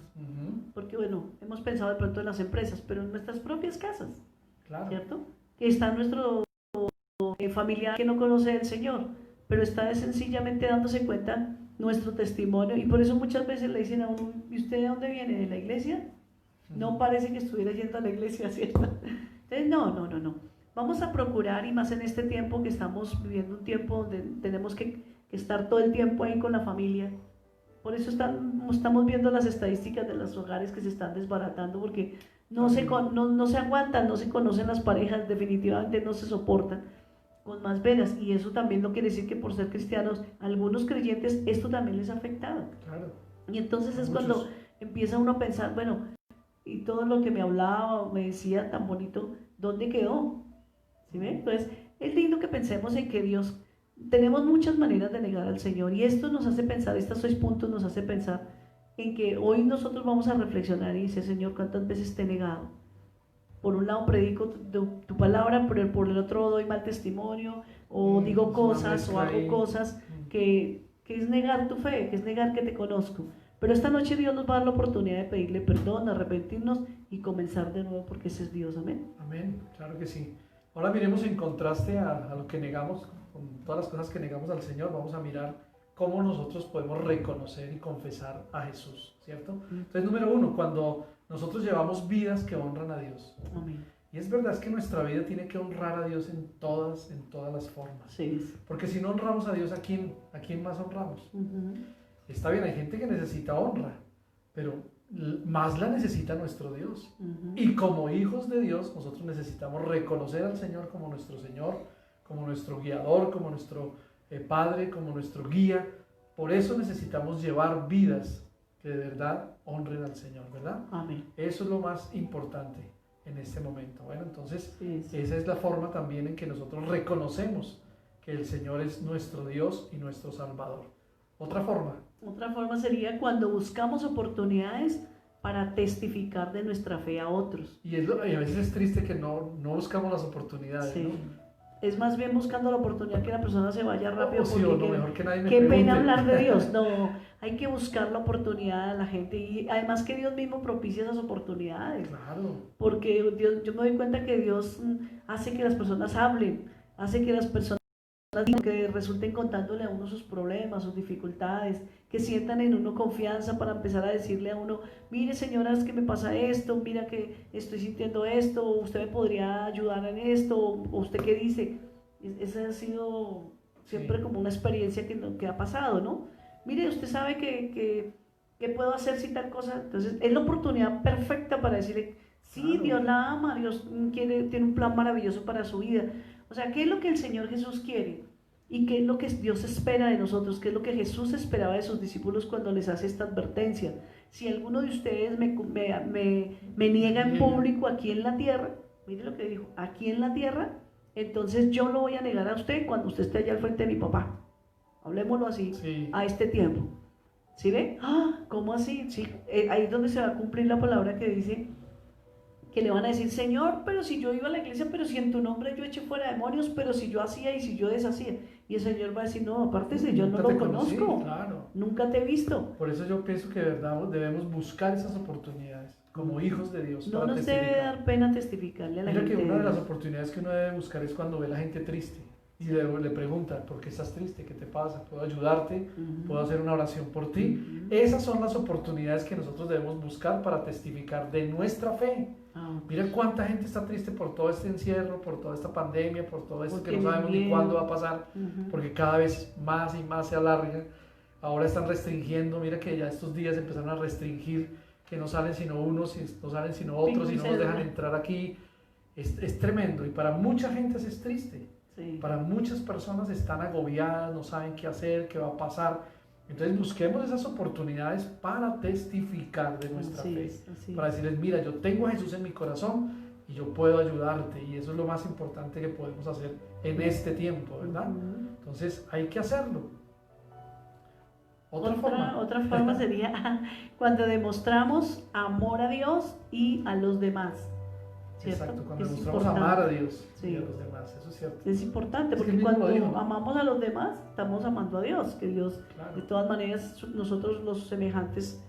Porque bueno, hemos pensado de pronto en las empresas, pero en nuestras propias casas, Claro. ¿cierto? Que está nuestro familiar que no conoce al Señor, pero está sencillamente dándose cuenta nuestro testimonio, y por eso muchas veces le dicen a uno, ¿y usted de dónde viene? ¿De la iglesia? No parece que estuviera yendo a la iglesia, ¿cierto? Entonces, no. Vamos a procurar, y más en este tiempo que estamos viviendo un tiempo donde tenemos que estar todo el tiempo ahí con la familia. Por eso estamos viendo las estadísticas de los hogares que se están desbaratando, porque no se aguantan, no se conocen las parejas, definitivamente no se soportan con más veras, y eso también no quiere decir que por ser cristianos, algunos creyentes, esto también les ha afectado. Claro. Y entonces es cuando empieza uno a pensar, bueno, y todo lo que me hablaba, me decía tan bonito, ¿dónde quedó? ¿Sí ven? Entonces, es lindo que pensemos en que Dios, tenemos muchas maneras de negar al Señor, y esto nos hace pensar, estos 6 puntos nos hace pensar en que hoy nosotros vamos a reflexionar y decir, Señor, ¿cuántas veces te he negado? Por un lado predico tu palabra, pero por el otro doy mal testimonio, o digo cosas, o hago cosas que es negar tu fe, que es negar que te conozco. Pero esta noche Dios nos va a dar la oportunidad de pedirle perdón, arrepentirnos y comenzar de nuevo, porque ese es Dios. Amén. Amén, claro que sí. Ahora miremos en contraste a lo que negamos, con todas las cosas que negamos al Señor, vamos a mirar cómo nosotros podemos reconocer y confesar a Jesús, ¿cierto? Entonces, número 1, cuando nosotros llevamos vidas que honran a Dios. Amén. Y es verdad, es que nuestra vida tiene que honrar a Dios en todas las formas. Sí. Porque si no honramos a Dios, ¿a quién más honramos? Está bien, hay gente que necesita honra, pero más la necesita nuestro Dios. Y como hijos de Dios, nosotros necesitamos reconocer al Señor como nuestro Señor, como nuestro guiador, como nuestro Padre, como nuestro guía. Por eso necesitamos llevar vidas que de verdad honren al Señor, ¿verdad? Amén. Eso es lo más importante en este momento. Bueno, entonces esa es la forma también en que nosotros reconocemos que el Señor es nuestro Dios y nuestro Salvador. Otra forma sería cuando buscamos oportunidades para testificar de nuestra fe a otros. Y a veces es triste que no buscamos las oportunidades, sí. ¿no? Es más bien buscando la oportunidad que la persona se vaya rápido. Sí, o lo mejor que nadie me qué pregunte. Pena hablar de Dios. No, hay que buscar la oportunidad a la gente, y además que Dios mismo propicia esas oportunidades. Claro. Porque yo me doy cuenta que Dios hace que las personas hablen, hace que las personas que resulten contándole a uno sus problemas, sus dificultades, que sientan en uno confianza para empezar a decirle a uno, mire señora, es que me pasa esto, mira que estoy sintiendo esto, usted me podría ayudar en esto, o usted qué dice. Esa ha sido siempre como una experiencia que ha pasado, ¿no? Mire, usted sabe que puedo hacer si tal cosa. Entonces es la oportunidad perfecta para decirle, sí, claro. Dios la ama, Dios tiene un plan maravilloso para su vida. O sea, ¿qué es lo que el Señor Jesús quiere? ¿Y qué es lo que Dios espera de nosotros? ¿Qué es lo que Jesús esperaba de sus discípulos cuando les hace esta advertencia? Si alguno de ustedes me niega en público aquí en la tierra, mire lo que dijo, aquí en la tierra, entonces yo lo voy a negar a usted cuando usted esté allá al frente de mi papá. Hablemoslo así, a este tiempo. ¿Sí ve? ¡Ah! ¿Cómo así? Sí, ahí es donde se va a cumplir la palabra que dice que le van a decir, Señor, pero si yo iba a la iglesia, pero si en tu nombre yo eché fuera demonios, pero si yo hacía y si yo deshacía. Y el Señor va a decir, no, aparte de yo no Nunca lo te conocí, conozco, claro. nunca te he visto. Por eso yo pienso que de verdad debemos buscar esas oportunidades como hijos de Dios No para nos debe testificar. dar pena testificarle a la Mira gente que una de las Dios. oportunidades que uno debe buscar es cuando ve a la gente triste y le pregunta, ¿por qué estás triste? ¿Qué te pasa? ¿Puedo ayudarte? ¿Puedo hacer una oración por ti? Esas son las oportunidades que nosotros debemos buscar para testificar de nuestra fe. Mira cuánta gente está triste por todo este encierro, por toda esta pandemia, por todo esto que no sabemos ni cuándo va a pasar, porque cada vez más y más se alarga. Ahora están restringiendo, mira que ya estos días empezaron a restringir que no salen sino unos, no salen sino otros y no nos dejan entrar aquí. Es tremendo y para mucha gente es triste. Sí. Para muchas personas están agobiadas, no saben qué hacer, qué va a pasar. Entonces busquemos esas oportunidades para testificar de nuestra fe, para decirles, mira, yo tengo a Jesús en mi corazón y yo puedo ayudarte, y eso es lo más importante que podemos hacer en este tiempo, ¿verdad? Entonces hay que hacerlo. Otra forma sería cuando demostramos amor a Dios y a los demás. ¿Cierto? Exacto, cuando es demostramos importante. amar a Dios Sí. y a los demás, eso es cierto. Es importante, Es que porque mismo cuando lo dijo, ¿no? amamos a los demás, estamos amando a Dios, que Dios, Claro. de todas maneras, nosotros los semejantes,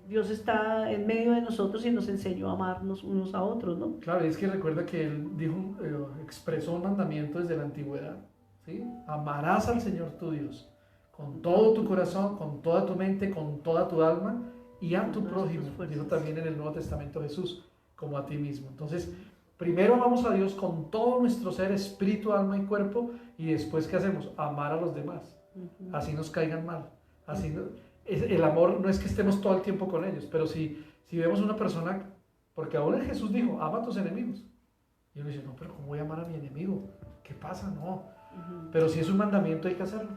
Dios está en medio de nosotros y nos enseñó a amarnos unos a otros, ¿no? Claro, y es que recuerda que Él dijo, expresó un mandamiento desde la antigüedad, ¿sí? Amarás al Señor tu Dios con todo tu corazón, con toda tu mente, con toda tu alma y a tu prójimo. Dijo también en el Nuevo Testamento Jesús, como a ti mismo. Entonces, primero amamos a Dios con todo nuestro ser, espíritu, alma y cuerpo, y después, ¿qué hacemos? Amar a los demás. Así nos caigan mal. Así el amor no es que estemos todo el tiempo con ellos, pero si vemos una persona, porque ahora Jesús dijo, ama a tus enemigos. Y uno dice, no, pero ¿cómo voy a amar a mi enemigo? ¿Qué pasa? No. Pero si es un mandamiento hay que hacerlo.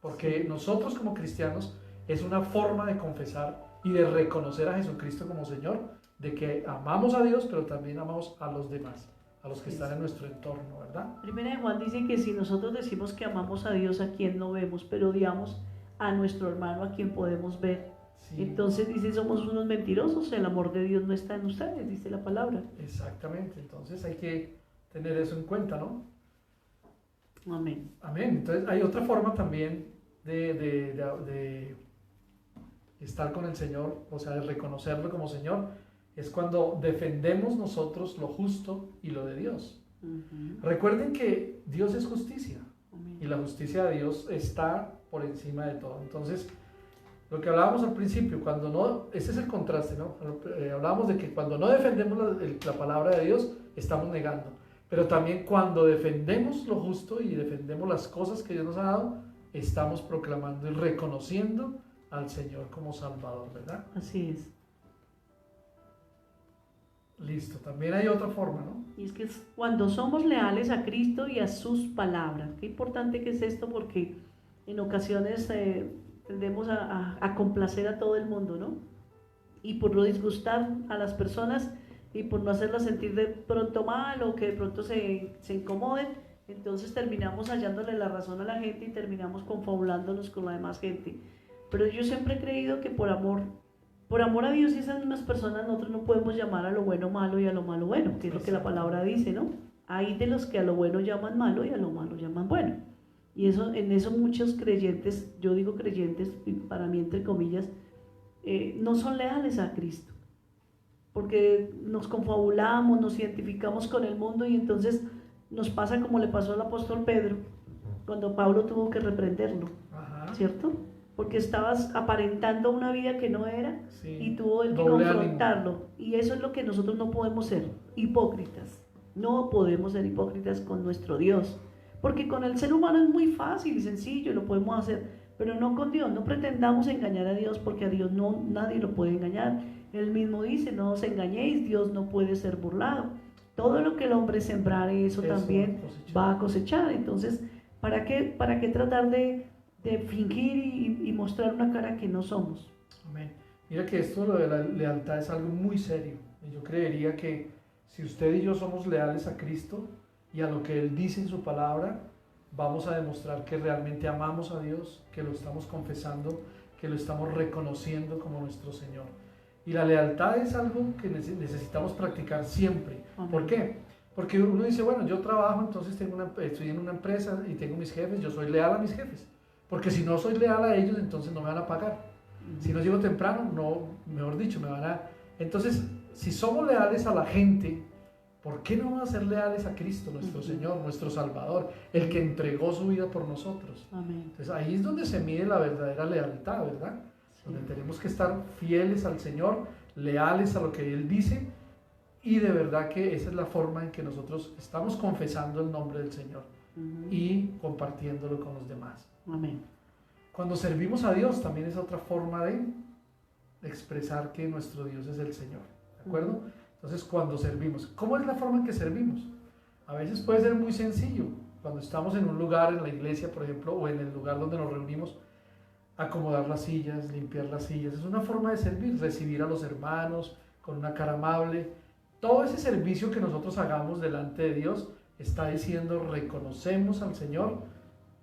Porque nosotros como cristianos es una forma de confesar y de reconocer a Jesucristo como Señor, de que amamos a Dios, pero también amamos a los demás, a los que están en nuestro entorno, ¿verdad? Primera de Juan dice que si nosotros decimos que amamos a Dios a quien no vemos, pero odiamos a nuestro hermano a quien podemos ver, Sí. entonces dice somos unos mentirosos, el amor de Dios no está en ustedes, dice la palabra. Exactamente, entonces hay que tener eso en cuenta, ¿no? Amén. Amén. Entonces hay otra forma también de estar con el Señor, o sea, de reconocerlo como Señor, es cuando defendemos nosotros lo justo y lo de Dios. Recuerden que Dios es justicia. Amén. Y la justicia de Dios está por encima de todo. Entonces, lo que hablábamos al principio, cuando no, ese es el contraste, ¿no? Hablábamos de que cuando no defendemos la palabra de Dios, estamos negando. Pero también cuando defendemos lo justo y defendemos las cosas que Dios nos ha dado, estamos proclamando y reconociendo al Señor como Salvador, ¿verdad? Así es. Listo, también hay otra forma, ¿no? Y es que es cuando somos leales a Cristo y a sus palabras. Qué importante que es esto, porque en ocasiones tendemos a complacer a todo el mundo, ¿no? Y por no disgustar a las personas y por no hacerlas sentir de pronto mal o que de pronto se incomoden, entonces terminamos hallándole la razón a la gente y terminamos confabulándonos con la demás gente. Pero yo siempre he creído que por amor a Dios y esas mismas personas nosotros no podemos llamar a lo bueno malo y a lo malo bueno, que es lo que la palabra dice, ¿no? Hay de los que a lo bueno llaman malo y a lo malo llaman bueno. Y en eso muchos creyentes, yo digo creyentes, y para mí entre comillas, no son leales a Cristo. Porque nos confabulamos, nos identificamos con el mundo y entonces nos pasa como le pasó al apóstol Pedro, cuando Pablo tuvo que reprenderlo, ¿cierto? Porque estabas aparentando una vida que no era, sí, y tuvo que confrontarlo. Y eso es lo que nosotros no podemos ser, hipócritas. No podemos ser hipócritas con nuestro Dios. Porque con el ser humano es muy fácil y sencillo, lo podemos hacer, pero no con Dios. No pretendamos engañar a Dios, porque a Dios nadie lo puede engañar. Él mismo dice, no os engañéis, Dios no puede ser burlado. Todo lo que el hombre sembrare, eso también va a cosechar. Entonces, ¿para qué tratar de fingir y mostrar una cara que no somos? Amén. Mira que esto, lo de la lealtad, es algo muy serio. Y yo creería que si usted y yo somos leales a Cristo y a lo que Él dice en su palabra, vamos a demostrar que realmente amamos a Dios, que lo estamos confesando, que lo estamos reconociendo como nuestro Señor. Y la lealtad es algo que necesitamos practicar siempre. ¿Por qué? Porque uno dice, bueno, yo trabajo, entonces estoy en una empresa y tengo mis jefes, yo soy leal a mis jefes. Porque si no soy leal a ellos, entonces no me van a pagar. Si no llego temprano, no, mejor dicho, me van a... Entonces, si somos leales a la gente, ¿por qué no vamos a ser leales a Cristo, nuestro Señor, nuestro Salvador, el que entregó su vida por nosotros? Amén. Entonces ahí es donde se mide la verdadera lealtad, ¿verdad? Sí. Donde tenemos que estar fieles al Señor, leales a lo que Él dice, y de verdad que esa es la forma en que nosotros estamos confesando el nombre del Señor y compartiéndolo con los demás. Amén. Cuando servimos a Dios también es otra forma de expresar que nuestro Dios es el Señor, ¿de acuerdo? Entonces, cuando servimos, ¿cómo es la forma en que servimos? A veces puede ser muy sencillo. Cuando estamos en un lugar, en la iglesia, por ejemplo, o en el lugar donde nos reunimos, acomodar las sillas, limpiar las sillas. Es una forma de servir, recibir a los hermanos con una cara amable. Todo ese servicio que nosotros hagamos delante de Dios está diciendo, reconocemos al Señor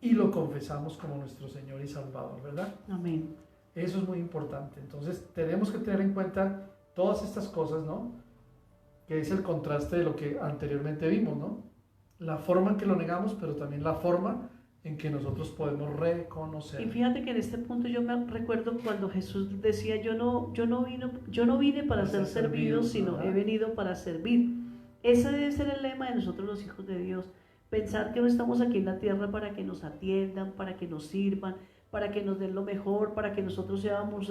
y lo confesamos como nuestro Señor y Salvador, ¿verdad? Amén. Eso es muy importante. Entonces, tenemos que tener en cuenta todas estas cosas, ¿no? Que es el contraste de lo que anteriormente vimos, ¿no? La forma en que lo negamos, pero también la forma en que nosotros podemos reconocer. Y fíjate que en este punto yo me recuerdo cuando Jesús decía, yo no vine para ser servido, sino ¿verdad? he venido para servir. Ese debe ser el lema de nosotros los hijos de Dios. Pensar que no estamos aquí en la tierra para que nos atiendan, para que nos sirvan, para que nos den lo mejor, para que nosotros seamos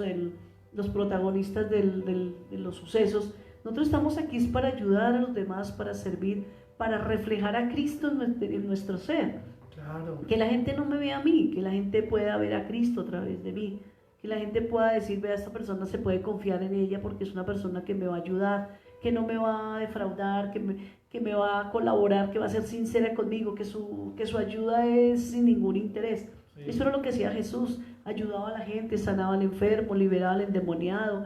los protagonistas de los sucesos. Nosotros estamos aquí para ayudar a los demás, para servir, para reflejar a Cristo en nuestro ser. Claro. Que la gente no me vea a mí, que la gente pueda ver a Cristo a través de mí, que la gente pueda decir, vea, esta persona se puede confiar en ella porque es una persona que me va a ayudar, que no me va a defraudar, que me va a colaborar, que va a ser sincera conmigo, que su ayuda es sin ningún interés. Sí. Eso era lo que hacía Jesús, ayudaba a la gente, sanaba al enfermo, liberaba al endemoniado,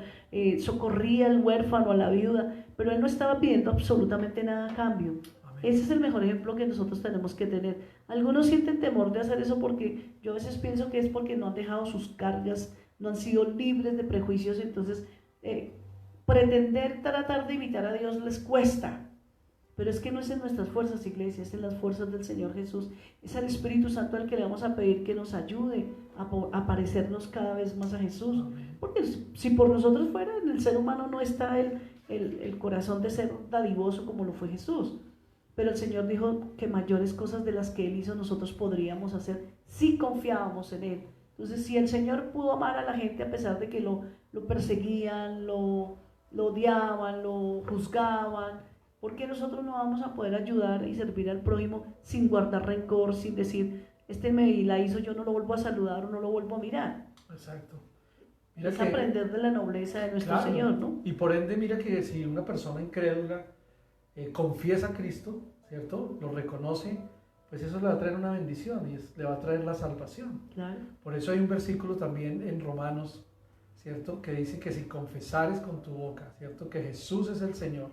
socorría al huérfano, a la viuda, pero Él no estaba pidiendo absolutamente nada a cambio. Amén. Ese es el mejor ejemplo que nosotros tenemos que tener. Algunos sienten temor de hacer eso porque yo a veces pienso que es porque no han dejado sus cargas, no han sido libres de prejuicios, entonces pretender tratar de imitar a Dios les cuesta. Pero es que no es en nuestras fuerzas, iglesia, es en las fuerzas del Señor Jesús. Es al Espíritu Santo al que le vamos a pedir que nos ayude a parecernos cada vez más a Jesús. Amén. Porque si por nosotros fuera, en el ser humano no está el corazón de ser dadivoso como lo fue Jesús. Pero el Señor dijo que mayores cosas de las que Él hizo nosotros podríamos hacer si confiábamos en Él. Entonces, si el Señor pudo amar a la gente a pesar de que lo perseguían, lo odiaban, lo juzgaban, ¿por qué nosotros no vamos a poder ayudar y servir al prójimo sin guardar rencor, sin decir, este me la hizo, yo no lo vuelvo a saludar o no lo vuelvo a mirar? Exacto. Mira es que, aprender de la nobleza de nuestro claro, Señor, ¿no? Y por ende, mira que si una persona incrédula confiesa a Cristo, ¿cierto? Lo reconoce, pues eso le va a traer una bendición y le va a traer la salvación. Claro. Por eso hay un versículo también en Romanos, ¿cierto? Que dice que si confesares con tu boca, ¿cierto? Que Jesús es el Señor,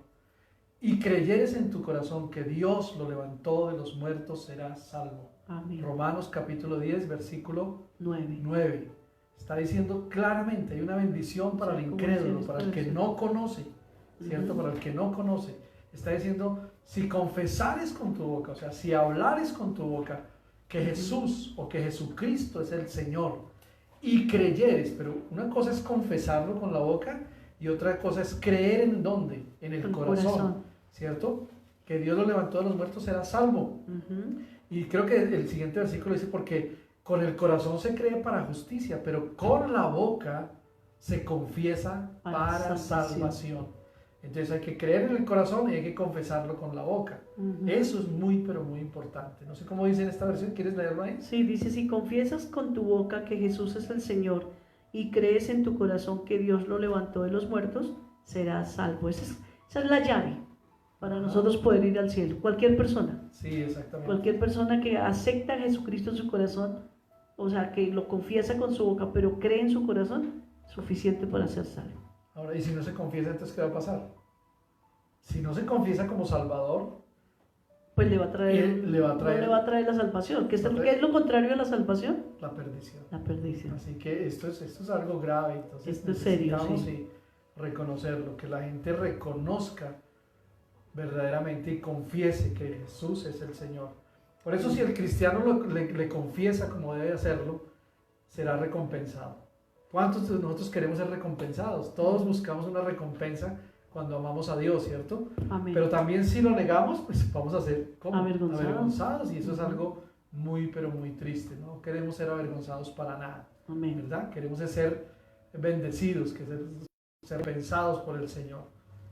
y creyeres en tu corazón que Dios lo levantó de los muertos, serás salvo. Amén. Romanos capítulo 10, versículo 9. Está diciendo claramente, hay una bendición para el incrédulo, para el que no conoce, ¿cierto? Para el que no conoce. Está diciendo, si confesares con tu boca, o sea, si hablares con tu boca que Jesús o que Jesucristo es el Señor y creyeres, pero una cosa es confesarlo con la boca y otra cosa es creer en ¿dónde? En el corazón, ¿cierto? Que Dios lo levantó de los muertos, será salvo. Y creo que el siguiente versículo dice, porque con el corazón se cree para justicia, pero con la boca se confiesa para salvación. Entonces hay que creer en el corazón y hay que confesarlo con la boca. Eso es muy, pero muy importante. No sé cómo dice en esta versión, ¿quieres leerlo ahí? Sí, dice, si confiesas con tu boca que Jesús es el Señor y crees en tu corazón que Dios lo levantó de los muertos, serás salvo. Esa es la llave para nosotros poder ir al cielo. Cualquier persona. Sí, exactamente. Cualquier persona que acepta a Jesucristo en su corazón, o sea, que lo confiesa con su boca, pero cree en su corazón, suficiente para ser salvo. Ahora, ¿y si no se confiesa, entonces qué va a pasar? Si no se confiesa como Salvador, pues le va a traer, no le va a traer la salvación. ¿Qué es lo contrario a la salvación? La perdición. La perdición. Así que esto es algo grave. Entonces esto es serio, necesitamos sí. Reconocerlo, que la gente reconozca verdaderamente y confiese que Jesús es el Señor. Por eso si el cristiano le confiesa como debe hacerlo, será recompensado. ¿Cuántos de nosotros queremos ser recompensados? Todos buscamos una recompensa cuando amamos a Dios, ¿cierto? Amén. Pero también si lo negamos, pues vamos a ser avergonzados. Y eso es algo muy, pero muy triste. No queremos ser avergonzados para nada. Amén. ¿Verdad? Queremos ser bendecidos, ser pensados por el Señor.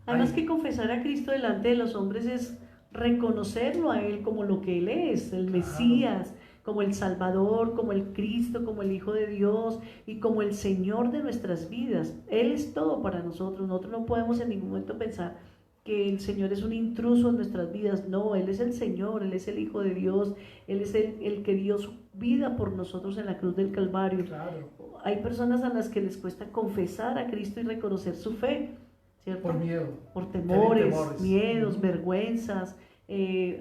Además que confesar a Cristo delante de los hombres es reconocerlo a Él como lo que Él es, el Mesías, como el Salvador, como el Cristo, como el Hijo de Dios y como el Señor de nuestras vidas. Él es todo para nosotros. Nosotros no podemos en ningún momento pensar que el Señor es un intruso en nuestras vidas. No, Él es el Señor, Él es el Hijo de Dios, Él es el que dio su vida por nosotros en la cruz del Calvario. Claro. Hay personas a las que les cuesta confesar a Cristo y reconocer su fe, ¿cierto? Por miedo. Por temores, miedos, vergüenzas.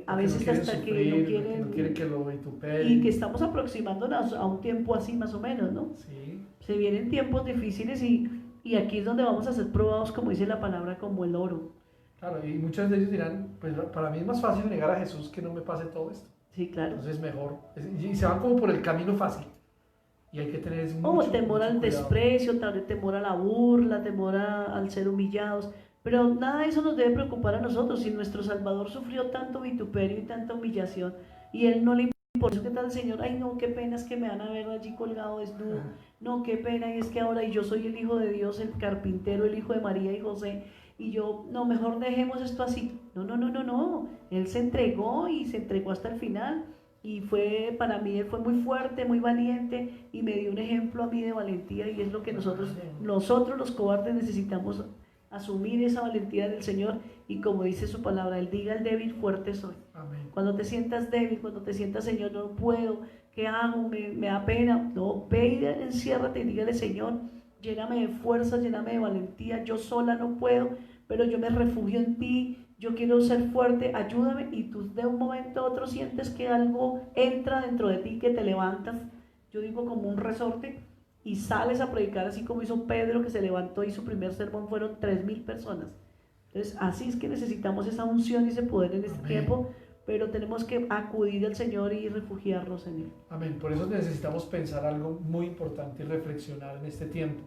A veces no hasta sufrir, que no quieren, no quieren que lo vituperen. y que estamos aproximándonos a un tiempo así más o menos, ¿no? Sí. Se vienen tiempos difíciles y aquí es donde vamos a ser probados, como dice la palabra, como el oro. Claro, y muchos de ellos dirán, pues para mí es más fácil negar a Jesús que no me pase todo esto. Sí, claro. Entonces mejor. Y se van como por el camino fácil. Y hay que tener mucho temor al cuidado. desprecio, temor a la burla, temor al ser humillados. Pero nada de eso nos debe preocupar a nosotros. Si nuestro Salvador sufrió tanto vituperio y tanta humillación y Él no le importa, ¿qué tal el Señor? Ay no, qué pena es que me van a ver allí colgado desnudo. No, qué pena, y es que ahora yo soy el Hijo de Dios, el carpintero, el Hijo de María y José, y yo, no, mejor dejemos esto así. No. Él se entregó y se entregó hasta el final. Y para mí Él fue muy fuerte, muy valiente y me dio un ejemplo a mí de valentía, y es lo que nosotros los cobardes necesitamos, asumir esa valentía del Señor, y como dice su palabra, Él diga al débil, fuerte soy. Amén. Cuando te sientas débil, cuando te sientas, Señor, no puedo, ¿qué hago? Me da pena. No, ve y enciérrate y dígale, Señor, lléname de fuerza, lléname de valentía, yo sola no puedo, pero yo me refugio en ti. Yo quiero ser fuerte, ayúdame. Y tú de un momento a otro sientes que algo entra dentro de ti, que te levantas, yo digo como un resorte, y sales a predicar, así como hizo Pedro, que se levantó y su primer sermón fueron 3,000 personas. Entonces así es que necesitamos esa unción y ese poder en este tiempo, pero tenemos que acudir al Señor y refugiarnos en Él. Amén. Por eso necesitamos pensar algo muy importante y reflexionar en este tiempo.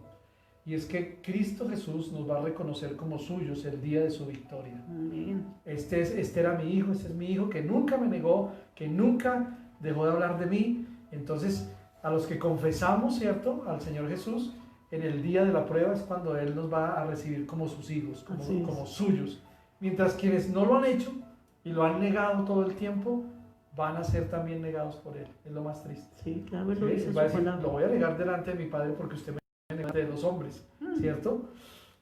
Y es que Cristo Jesús nos va a reconocer como suyos el día de su victoria. Amén. Este era mi hijo, este es mi hijo que nunca me negó, que nunca dejó de hablar de mí. Entonces, a los que confesamos, ¿cierto?, al Señor Jesús, en el día de la prueba es cuando Él nos va a recibir como sus hijos, como suyos. Mientras quienes no lo han hecho y lo han negado todo el tiempo, van a ser también negados por Él. Es lo más triste. Sí, claro, lo dice su palabra. Lo voy a negar delante de mi Padre porque usted me delante de los hombres, ¿cierto?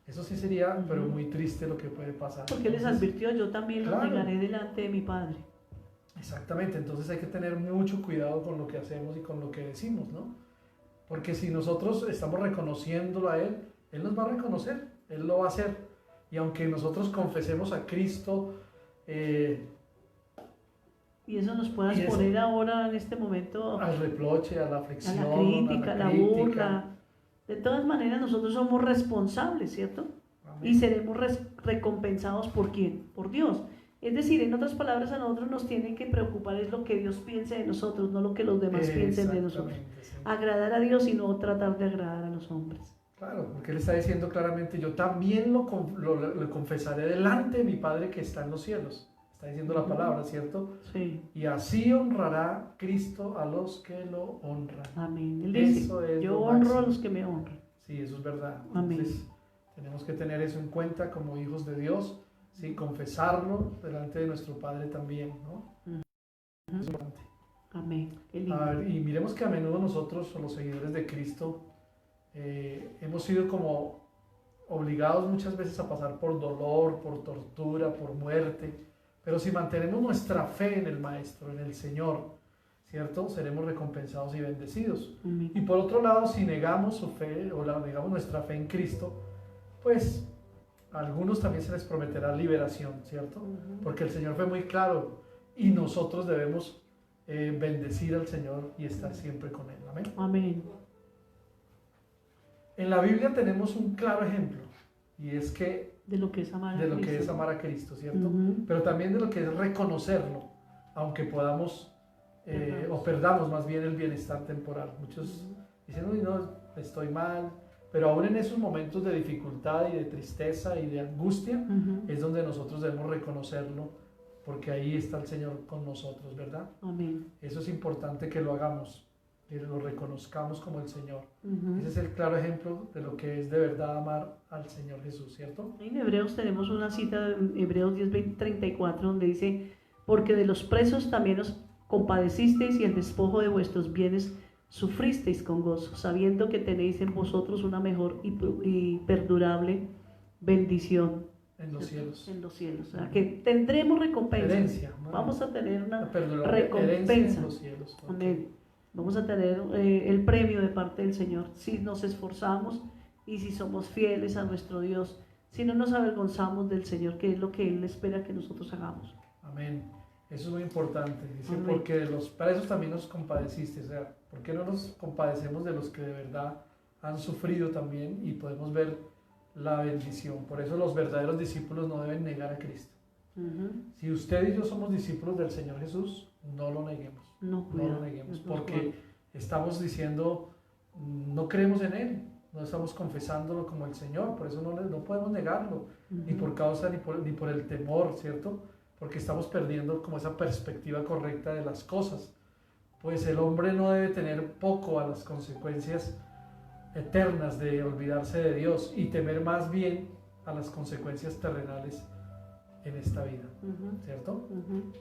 Eso sí sería, pero muy triste lo que puede pasar. Porque les advirtió, yo también lo negaré delante de mi Padre. Exactamente, entonces hay que tener mucho cuidado con lo que hacemos y con lo que decimos, ¿no? Porque si nosotros estamos reconociéndolo a Él, Él nos va a reconocer, Él lo va a hacer. Y aunque nosotros confesemos a Cristo, y eso nos puede exponer ahora en este momento al reproche, a la aflicción, a la crítica, a la burla. De todas maneras, nosotros somos responsables, ¿cierto? Amén. Y seremos recompensados ¿por quién? Por Dios. Es decir, en otras palabras, a nosotros nos tiene que preocupar es lo que Dios piense de nosotros, no lo que los demás piensen de nosotros. Sí. Agradar a Dios y no tratar de agradar a los hombres. Claro, porque Él está diciendo claramente, yo también lo confesaré delante de mi Padre que está en los cielos. Está diciendo la palabra, ¿cierto? Sí. Y así honrará Cristo a los que lo honran. Amén. Él dice, yo honro a los que me honran. Sí, eso es verdad. Amén. Entonces, tenemos que tener eso en cuenta como hijos de Dios, ¿sí? Confesarlo delante de nuestro Padre también, ¿no? Es importante. Amén. Y miremos que a menudo nosotros, los seguidores de Cristo, hemos sido como obligados muchas veces a pasar por dolor, por tortura, por muerte. Pero si mantenemos nuestra fe en el Maestro, en el Señor, ¿cierto?, seremos recompensados y bendecidos. Amén. Y por otro lado, si negamos su fe o negamos nuestra fe en Cristo, pues a algunos también se les prometerá liberación, ¿cierto? Porque el Señor fue muy claro, y nosotros debemos bendecir al Señor y estar siempre con Él. Amén. Amén. En la Biblia tenemos un claro ejemplo, y es que De lo que es amar a de lo Cristo. que es amar a Cristo, ¿cierto? Ujú. Pero también de lo que es reconocerlo, aunque podamos o perdamos más bien el bienestar temporal. Muchos dicen, uy, no, estoy mal, pero aún en esos momentos de dificultad y de tristeza y de angustia, Ujú. es donde nosotros debemos reconocerlo, porque ahí está el Señor con nosotros, ¿verdad? Amén. Eso es importante que lo hagamos, que lo reconozcamos como el Señor. Ujú. Ese es el claro ejemplo de lo que es de verdad amar al Señor Jesús, ¿cierto? En Hebreos tenemos una cita en Hebreos 10:34 donde dice, porque de los presos también os compadecisteis y el despojo de vuestros bienes sufristeis con gozo, sabiendo que tenéis en vosotros una mejor y perdurable bendición En los cielos. en los cielos. O sea, que tendremos recompensa. Herencia, ¿no? Vamos a tener una La perdurable recompensa. herencia en los cielos. Ok. Amén. Vamos a tener el premio de parte del Señor si nos esforzamos y si somos fieles a nuestro Dios, si no nos avergonzamos del Señor, que es lo que Él espera que nosotros hagamos. Amén. Eso es muy importante. Dice, Amén. porque de los presos también nos compadeciste. O sea, ¿por qué no nos compadecemos de los que de verdad han sufrido también y podemos ver la bendición? Por eso los verdaderos discípulos no deben negar a Cristo. Ujú. Si usted y yo somos discípulos del Señor Jesús, no lo neguemos. No, No cuidado. lo neguemos, No, porque estamos diciendo, no creemos en Él, no estamos confesándolo como el Señor, por eso no podemos negarlo, ni por causa ni por el temor, ¿cierto? Porque estamos perdiendo como esa perspectiva correcta de las cosas. Pues el hombre no debe tener poco a las consecuencias eternas de olvidarse de Dios y temer más bien a las consecuencias terrenales en esta vida, Ujú. ¿cierto? Ujú.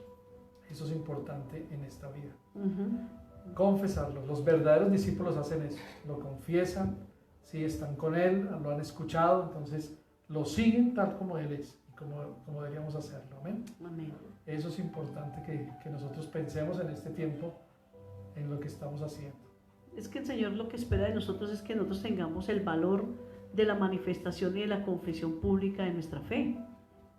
Eso es importante en esta vida. Ujú. Confesarlo. Los verdaderos discípulos hacen eso, lo confiesan, sí, están con Él, lo han escuchado, entonces lo siguen tal como Él es y como deberíamos hacerlo. Amén. Amén. Eso es importante que nosotros pensemos en este tiempo en lo que estamos haciendo. Es que el Señor lo que espera de nosotros es que nosotros tengamos el valor de la manifestación y de la confesión pública de nuestra fe.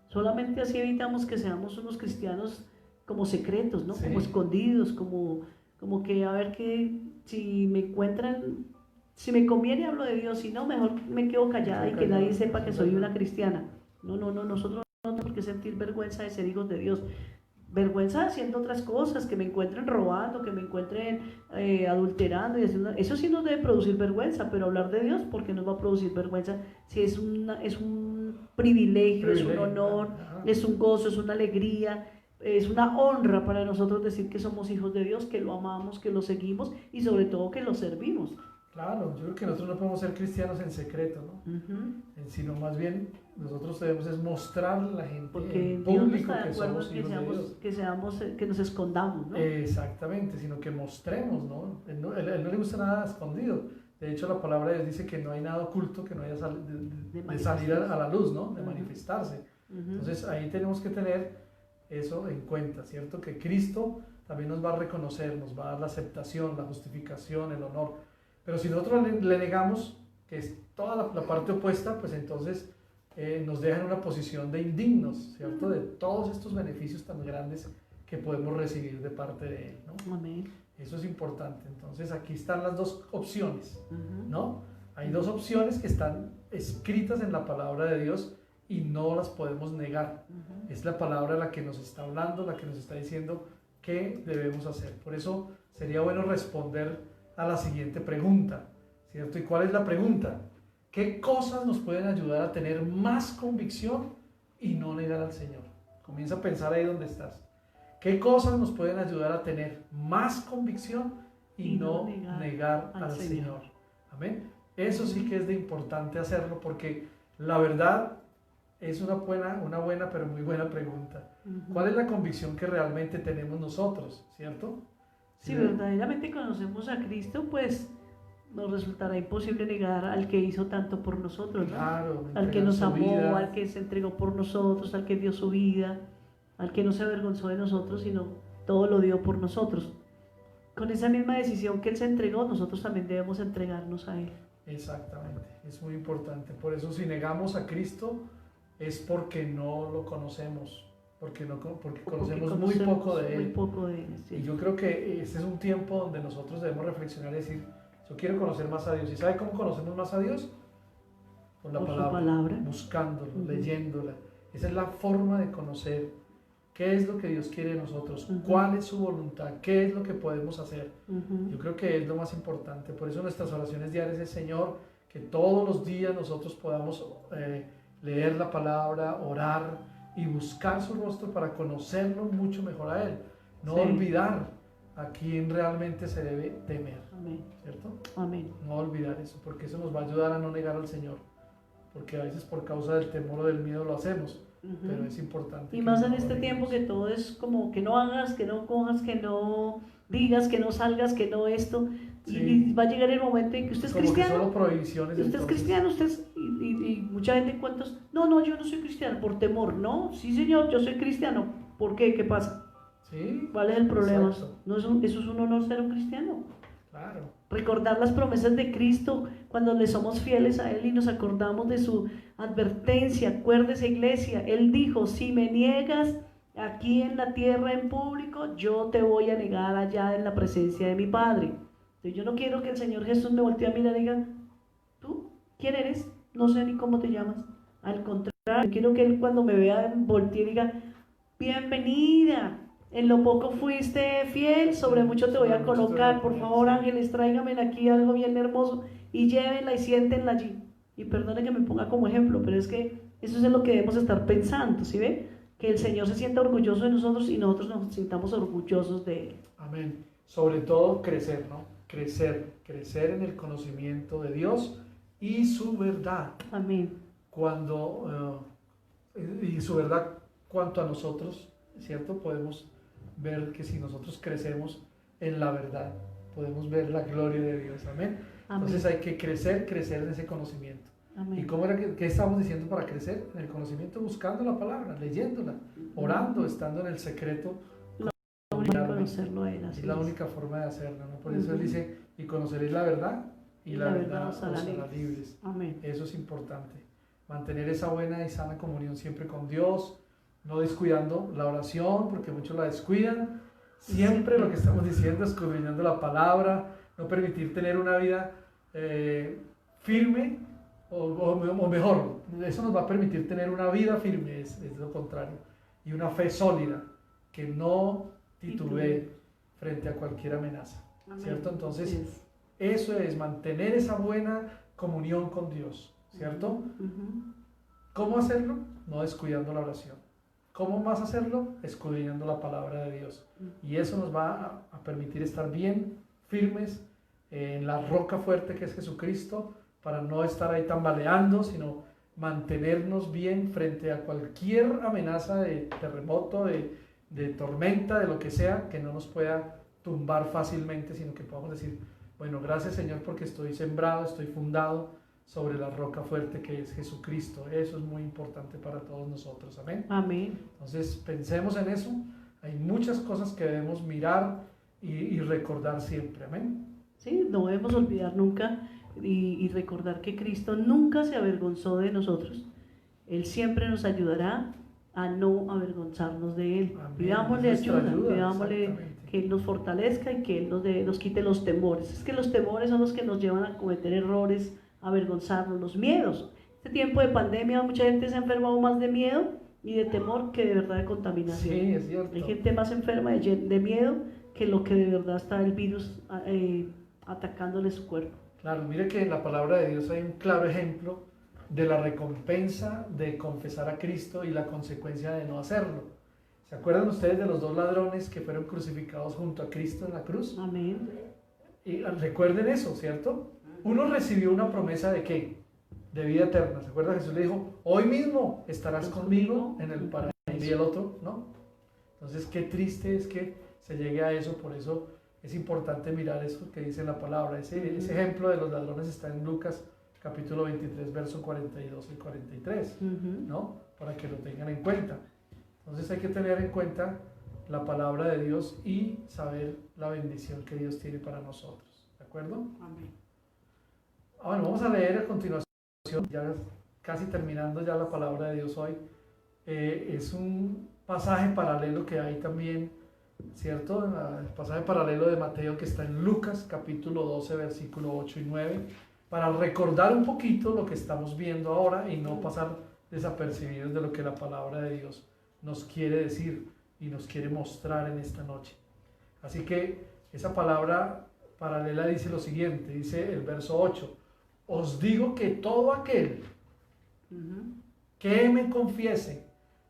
Solamente así evitamos que seamos unos cristianos como secretos, ¿no? Sí. Como escondidos, como que a ver que si me encuentran, si me conviene hablo de Dios, si no, mejor me quedo callada y que nadie sepa que soy una cristiana. No, nosotros no tenemos por qué sentir vergüenza de ser hijos de Dios. Vergüenza haciendo otras cosas, que me encuentren robando, que me encuentren adulterando y haciendo, eso sí nos debe producir vergüenza, pero hablar de Dios, ¿por qué nos va a producir vergüenza? Si es un privilegio, es un honor, es un gozo, es una alegría, es una honra para nosotros decir que somos hijos de Dios, que lo amamos, que lo seguimos y sobre todo que lo servimos. Claro, yo creo que nosotros no podemos ser cristianos en secreto, ¿no? Uh-huh. Sino más bien nosotros debemos es mostrarle a la gente Porque en Dios no público está de que acuerdo somos en hijos de Dios. que nos escondamos, ¿no? Exactamente, sino que mostremos, ¿no? Él no le gusta nada escondido. De hecho, la palabra de Dios dice que no hay nada oculto que no haya de salir a la luz, ¿no? De manifestarse. Entonces ahí tenemos que tener eso en cuenta, ¿cierto? Que Cristo también nos va a reconocer, nos va a dar la aceptación, la justificación, el honor. Pero si nosotros le negamos, que es toda la parte opuesta, pues entonces nos deja en una posición de indignos, ¿cierto? De todos estos beneficios tan grandes que podemos recibir de parte de Él, ¿no? Amén. Eso es importante. Entonces aquí están las dos opciones, Uh-huh. ¿no? Hay dos opciones que están escritas en la palabra de Dios y no las podemos negar. Uh-huh. Es la palabra la que nos está hablando, la que nos está diciendo qué debemos hacer. Por eso sería bueno responder a la siguiente pregunta, ¿cierto? ¿Y cuál es la pregunta? ¿Qué cosas nos pueden ayudar a tener más convicción y no negar al Señor? Comienza a pensar ahí donde estás. ¿Qué cosas nos pueden ayudar a tener más convicción y no negar al Señor? Amén. Eso sí que es de importante hacerlo porque la verdad es una buena pero muy buena pregunta. Uh-huh. ¿Cuál es la convicción que realmente tenemos nosotros, cierto? Si verdaderamente conocemos a Cristo, pues nos resultará imposible negar al que hizo tanto por nosotros, ¿no? Claro, al que nos amó, vida. al que se entregó por nosotros, al que dio su vida, al que no se avergonzó de nosotros, sino todo lo dio por nosotros. Con esa misma decisión que Él se entregó, nosotros también debemos entregarnos a Él. Exactamente, es muy importante. Por eso si negamos a Cristo es porque no lo conocemos, porque conocemos muy poco de Él. Muy poco de Él, sí. Y yo creo que este es un tiempo donde nosotros debemos reflexionar y decir, yo quiero conocer más a Dios. ¿Y sabe cómo conocemos más a Dios? Por la palabra, buscándolo, leyéndola. Esa es la forma de conocer qué es lo que Dios quiere de nosotros, cuál es su voluntad, qué es lo que podemos hacer. Yo creo que es lo más importante. Por eso nuestras oraciones diarias es, Señor, que todos los días nosotros podamos leer la palabra, orar y buscar su rostro para conocerlo mucho mejor a Él. No olvidar a quién realmente se debe temer. Amén. ¿Cierto? Amén. No olvidar eso, porque eso nos va a ayudar a no negar al Señor. Porque a veces por causa del temor o del miedo lo hacemos, pero es importante. Y más en este tiempo que todo es como que no hagas, que no cojas, que no digas, que no salgas, que no esto. Y va a llegar el momento en que usted es como cristiano. Que solo prohibiciones. Usted es cristiano, y mucha gente cuántos, no, yo no soy cristiano por temor. No, sí señor, yo soy cristiano. ¿Por qué? ¿Qué pasa? Sí. ¿Cuál es el problema? Exacto. No eso es un honor ser un cristiano. Claro. Recordar las promesas de Cristo cuando le somos fieles a Él y nos acordamos de su advertencia. Acuérdese, iglesia, Él dijo, si me niegas aquí en la tierra en público, yo te voy a negar allá en la presencia de mi Padre. Entonces yo no quiero que el Señor Jesús me voltee a mirar y diga, ¿tú quién eres? No sé ni cómo te llamas. Al contrario, quiero que Él cuando me vea voltee y diga, bienvenida. En lo poco fuiste fiel, sobre mucho te voy a colocar. Por favor, ángeles, tráiganme aquí algo bien hermoso y llévenla y siéntenla allí. Y perdone que me ponga como ejemplo, pero es que eso es en lo que debemos estar pensando, ¿sí ve? Que el Señor se sienta orgulloso de nosotros y nosotros nos sintamos orgullosos de Él. Amén. Sobre todo crecer, ¿no? Crecer en el conocimiento de Dios y su verdad. Amén. Y su verdad cuanto a nosotros, ¿cierto? Podemos ver que si nosotros crecemos en la verdad, podemos ver la gloria de Dios. Amén. Entonces hay que crecer en ese conocimiento. Amén. ¿Y cómo era qué estamos diciendo para crecer? En el conocimiento, buscando la palabra, leyéndola, orando, estando en el secreto. Conocerlo a Él, es la única forma de hacerlo, ¿no? Por eso Él dice, y conoceréis la verdad, y la verdad os hará libres. Amén. Eso es importante. Mantener esa buena y sana comunión siempre con Dios, no descuidando la oración, porque muchos la descuidan. Siempre lo que estamos diciendo, escudriñando la palabra, no permitir tener una vida firme, o mejor, eso nos va a permitir tener una vida firme, es lo contrario, y una fe sólida, que no titubee frente a cualquier amenaza. Amén. ¿Cierto? Entonces, eso es mantener esa buena comunión con Dios, ¿cierto? ¿Cómo hacerlo? No descuidando la oración. ¿Cómo más hacerlo? Escudriñando la palabra de Dios. Y eso nos va a permitir estar bien firmes en la roca fuerte que es Jesucristo, para no estar ahí tambaleando, sino mantenernos bien frente a cualquier amenaza de terremoto, de tormenta, de lo que sea, que no nos pueda tumbar fácilmente, sino que podamos decir, bueno, gracias Señor porque estoy sembrado, estoy fundado sobre la roca fuerte que es Jesucristo. Eso es muy importante para todos nosotros. Amén. Amén. Entonces pensemos en eso. Hay muchas cosas que debemos mirar y recordar siempre. Amén. Sí, no debemos olvidar nunca y recordar que Cristo nunca se avergonzó de nosotros. Él siempre nos ayudará a no avergonzarnos de Él. Amén. Pidámosle ayuda, pidámosle que Él nos fortalezca y que Él nos quite los temores. Es que los temores son los que nos llevan a cometer errores, a avergonzarnos, los miedos. Este tiempo de pandemia mucha gente se ha enfermado más de miedo y de temor que de verdad de contaminación. Sí, es cierto. Hay gente más enferma de miedo que lo que de verdad está el virus atacándole su cuerpo. Claro, mire que en la palabra de Dios hay un claro ejemplo de la recompensa de confesar a Cristo y la consecuencia de no hacerlo. ¿Se acuerdan ustedes de los dos ladrones que fueron crucificados junto a Cristo en la cruz? Amén. Y recuerden eso, ¿cierto? Uno recibió una promesa de ¿qué? De vida eterna. ¿Se acuerdan? Jesús le dijo, hoy mismo estarás conmigo en el paraíso. Y el otro, ¿no? Entonces, qué triste es que se llegue a eso. Por eso es importante mirar eso que dice la palabra. Ese ejemplo de los ladrones está en Lucas capítulo 23, verso 42 y 43, ¿no? Para que lo tengan en cuenta. Entonces hay que tener en cuenta la palabra de Dios y saber la bendición que Dios tiene para nosotros. ¿De acuerdo? Amén. Bueno, vamos a leer a continuación, ya casi terminando ya la palabra de Dios hoy, es un pasaje paralelo que hay también, ¿cierto? El pasaje paralelo de Mateo que está en Lucas capítulo 12, versículo 8 y 9, para recordar un poquito lo que estamos viendo ahora y no pasar desapercibidos de lo que la palabra de Dios nos quiere decir y nos quiere mostrar en esta noche. Así que esa palabra paralela dice lo siguiente, dice el verso 8, os digo que todo aquel que me confiese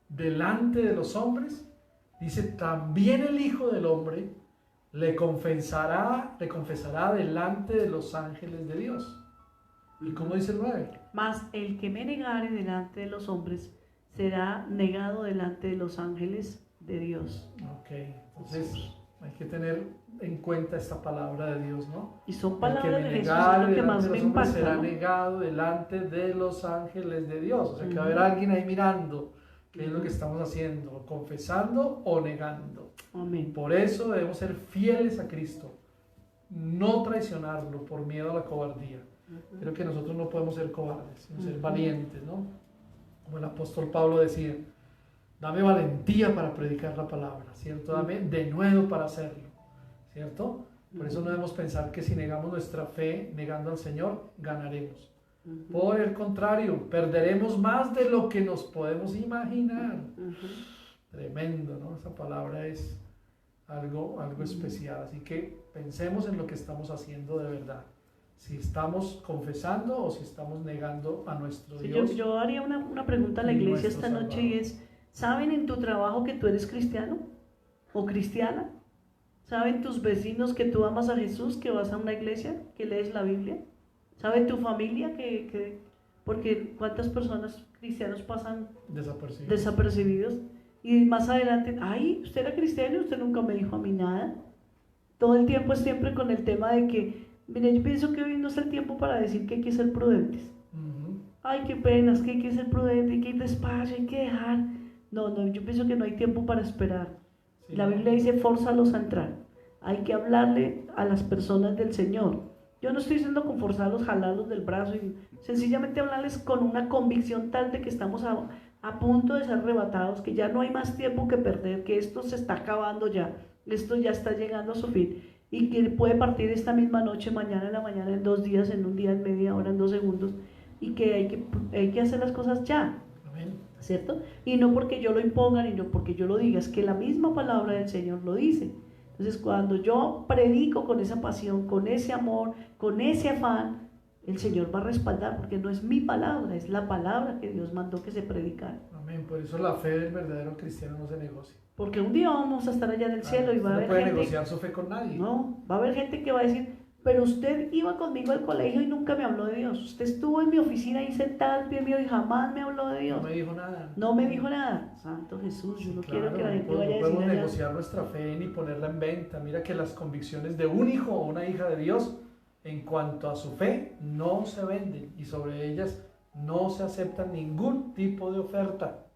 delante de los hombres, dice, también el Hijo del Hombre le confesará delante de los ángeles de Dios. ¿Y cómo dice el 9? Mas el que me negare delante de los hombres será negado delante de los ángeles de Dios. Ok, entonces hay que tener en cuenta esta palabra de Dios, ¿no? Y son palabras de Jesús, negare es lo que más delante me de los hombres impacta, será ¿no? negado delante de los ángeles de Dios. O sea que va a haber alguien ahí mirando qué es lo que estamos haciendo, confesando o negando. Amén. Por eso debemos ser fieles a Cristo, no traicionarlo por miedo a la cobardía. Creo que nosotros no podemos ser cobardes, sino ser valientes, ¿no? Como el apóstol Pablo decía, dame valentía para predicar la palabra, ¿cierto? Dame denuedo para hacerlo, ¿cierto? Por eso no debemos pensar que si negamos nuestra fe, negando al Señor, ganaremos. Por el contrario, perderemos más de lo que nos podemos imaginar. Tremendo, ¿no? Esa palabra es algo especial. Así que pensemos en lo que estamos haciendo de verdad. Si estamos confesando o si estamos negando a nuestro Dios. Yo haría una pregunta a la iglesia esta noche y es, ¿saben en tu trabajo que tú eres cristiano o cristiana? ¿Saben tus vecinos que tú amas a Jesús, que vas a una iglesia, que lees la Biblia? ¿Sabe tu familia porque cuántas personas cristianos pasan desapercibidos? Y más adelante, ay, usted era cristiano y usted nunca me dijo a mí nada. Todo el tiempo es siempre con el tema de que, mire, yo pienso que hoy no es el tiempo para decir que hay que ser prudentes. Ay, qué pena, es que hay que ser prudente, hay que ir despacio, hay que dejar. No, yo pienso que no hay tiempo para esperar. Sí, la Biblia dice, fórzalos a entrar. Hay que hablarle a las personas del Señor. Yo no estoy diciendo con forzarlos, jalarlos del brazo, y sencillamente hablarles con una convicción tal de que estamos a punto de ser arrebatados, que ya no hay más tiempo que perder, que esto se está acabando ya, esto ya está llegando a su fin, y que puede partir esta misma noche, mañana en la mañana, en 2 días, en 1 día, en media hora, en 2 segundos, y que hay que hacer las cosas ya, ¿cierto? Y no porque yo lo imponga, ni no porque yo lo diga, es que la misma palabra del Señor lo dice. Entonces, cuando yo predico con esa pasión, con ese amor, con ese afán, el Señor va a respaldar, porque no es mi palabra, es la palabra que Dios mandó que se predicara. Amén. Por eso la fe del verdadero cristiano no se negocia. Porque un día vamos a estar allá en el cielo y va a haber gente... No puede negociar su fe con nadie. No, va a haber gente que va a decir, pero usted iba conmigo al colegio y nunca me habló de Dios. Usted estuvo en mi oficina ahí sentado al pie mío y jamás me habló de Dios. No me dijo nada. No me dijo nada. Santo Jesús, yo no quiero que la gente vaya a decir. No podemos negociar nuestra fe ni ponerla en venta. Mira que las convicciones de un hijo o una hija de Dios, en cuanto a su fe, no se venden y sobre ellas no se acepta ningún tipo de oferta.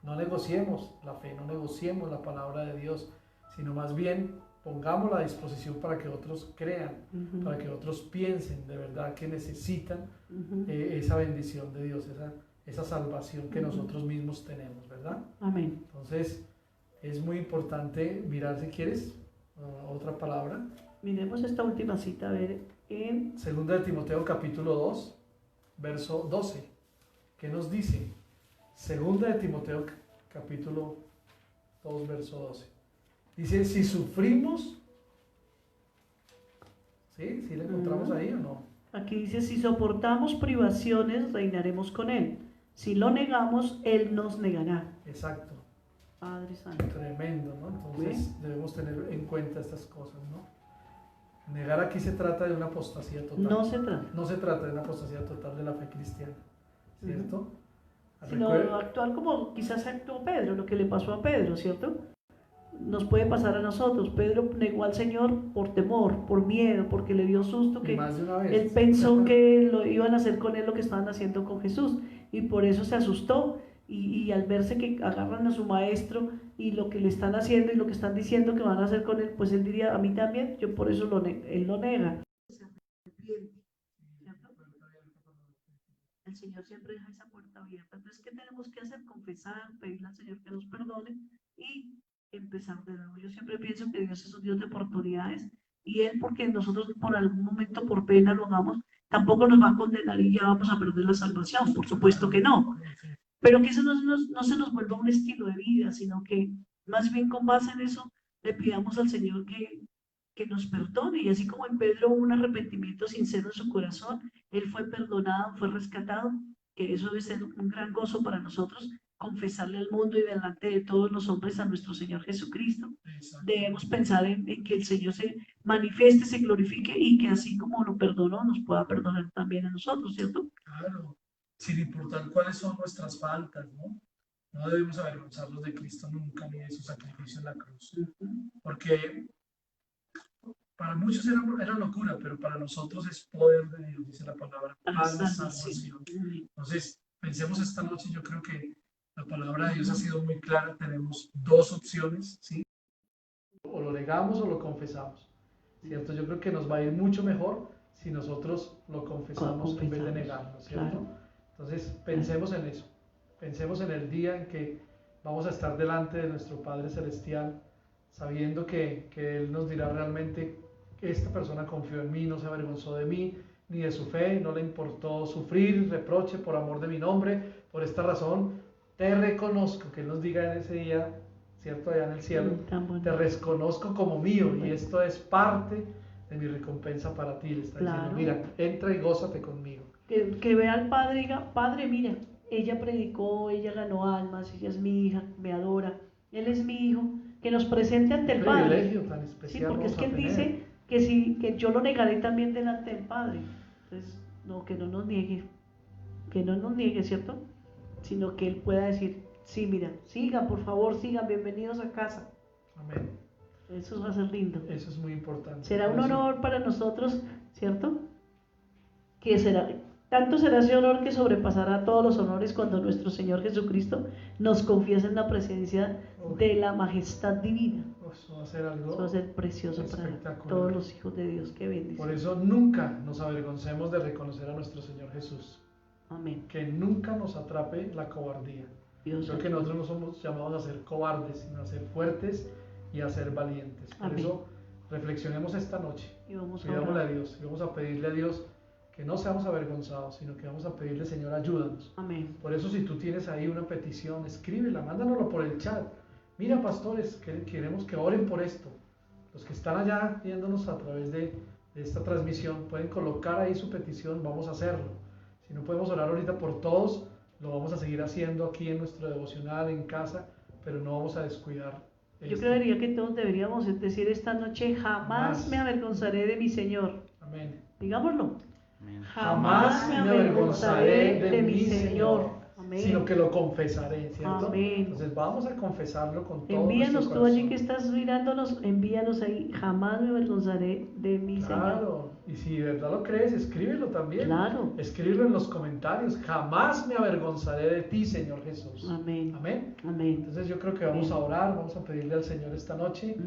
No negociemos la fe, no negociemos la palabra de Dios, sino más bien pongámosla a disposición para que otros crean, para que otros piensen de verdad que necesitan esa bendición de Dios, esa salvación que nosotros mismos tenemos, ¿verdad? Amén. Entonces, es muy importante mirar, si quieres, otra palabra. Miremos esta última cita, a ver, en... 2 de Timoteo capítulo 2, verso 12. ¿Qué nos dice? 2 de Timoteo capítulo 2, verso 12. Dice, si sufrimos, ¿sí? ¿Sí la encontramos ahí o no? Aquí dice, si soportamos privaciones, reinaremos con Él. Si lo negamos, Él nos negará. Exacto. Padre Santo. Tremendo, ¿no? Entonces debemos tener en cuenta estas cosas, ¿no? Negar aquí se trata de una apostasía total. No se trata. No se trata de una apostasía total de la fe cristiana, ¿cierto? Sino actuar como quizás actuó Pedro, lo que le pasó a Pedro, ¿cierto? Nos puede pasar a nosotros. Pedro negó al Señor por temor, por miedo, porque le dio susto, que más de una vez. Él pensó que lo iban a hacer con él lo que estaban haciendo con Jesús, y por eso se asustó, y al verse que agarran a su maestro y lo que le están haciendo y lo que están diciendo que van a hacer con él, pues él diría, a mí también, yo por eso él lo nega. el Señor siempre deja esa puerta abierta. Entonces, ¿qué tenemos que hacer? Confesar, pedirle al Señor que nos perdone y empezar de nuevo. Yo siempre pienso que Dios es un Dios de oportunidades y Él, porque nosotros por algún momento, por pena lo hagamos, tampoco nos va a condenar y ya vamos a perder la salvación. Por supuesto que no. Pero que eso no se nos vuelva un estilo de vida, sino que más bien con base en eso le pidamos al Señor que nos perdone. Y así como en Pedro hubo un arrepentimiento sincero en su corazón, él fue perdonado, fue rescatado, que eso debe ser un gran gozo para nosotros, confesarle al mundo y delante de todos los hombres a nuestro Señor Jesucristo. Debemos pensar en que el Señor se manifieste, se glorifique y que así como lo perdonó, nos pueda perdonar también a nosotros, ¿cierto? Claro, sin importar cuáles son nuestras faltas, ¿no? No debemos avergonzarnos de Cristo nunca ni de su sacrificio en la cruz. Porque para muchos era locura, pero para nosotros es poder de Dios, dice la palabra, para salvación. Entonces, pensemos esta noche, yo creo que la palabra de Dios ha sido muy clara, tenemos dos opciones, ¿sí? O lo negamos o lo confesamos, ¿cierto? Yo creo que nos va a ir mucho mejor si nosotros lo confesamos en vez de negarlo, ¿cierto? Claro. Entonces, pensemos en eso, pensemos en el día en que vamos a estar delante de nuestro Padre Celestial, sabiendo que Él nos dirá realmente: esta persona confió en mí, no se avergonzó de mí, ni de su fe, no le importó sufrir reproche por amor de mi nombre. Por esta razón, te reconozco, que Él nos diga en ese día, ¿cierto? Allá en el cielo, te reconozco como mío, y esto es parte de mi recompensa para ti. Le está diciendo: mira, entra y gózate conmigo. Que vea al Padre y diga: Padre, mira, ella predicó, ella ganó almas, ella es mi hija, me adora, Él es mi hijo. Que nos presente ante el Padre. Privilegio tan especial. Sí, porque es que Él dice que yo lo negaré también delante del Padre. Entonces, no, que no nos niegue, ¿cierto? Sino que Él pueda decir: sí, mira, sigan, por favor, sigan, bienvenidos a casa. Amén. Eso va a ser lindo. Eso es muy importante. Será un honor para nosotros, ¿cierto? Que tanto será ese honor que sobrepasará todos los honores cuando nuestro Señor Jesucristo nos confiese en la presencia de la majestad divina. Eso va a ser algo, eso va a ser precioso para todos los hijos de Dios. Qué bendición. Por eso nunca nos avergoncemos de reconocer a nuestro Señor Jesús. Amén. Que nunca nos atrape la cobardía. Creo que nosotros no somos llamados a ser cobardes, sino a ser fuertes y a ser valientes. Por Amén. Eso reflexionemos esta noche. Pidámosle a Dios y vamos a pedirle a Dios que no seamos avergonzados, sino que vamos a pedirle: Señor, ayúdanos. Amén. Por eso, si tú tienes ahí una petición, escríbela, mándanoslo por el chat. Mira, pastores, que queremos que oren por esto. Los que están allá viéndonos a través de esta transmisión pueden colocar ahí su petición, vamos a hacerlo. Si no podemos orar ahorita por todos, lo vamos a seguir haciendo aquí en nuestro devocional, en casa, pero no vamos a descuidar. Yo creería que todos deberíamos decir esta noche: jamás me avergonzaré de mi Señor. Amén. Digámoslo. Amén. Jamás me avergonzaré de mi Señor. Amén. Sino que lo confesaré, ¿cierto? Amén. Entonces vamos a confesarlo con todo Envíanos nuestro tú corazón. allí que estás mirándonos, envíanos ahí: jamás me avergonzaré de mi Señor. Claro, y si de verdad lo crees, escríbelo también. Claro. Escríbelo en los comentarios: jamás me avergonzaré de ti, Señor Jesús. Amén. Amén. Amén. Entonces yo creo que vamos a orar, vamos a pedirle al Señor esta noche,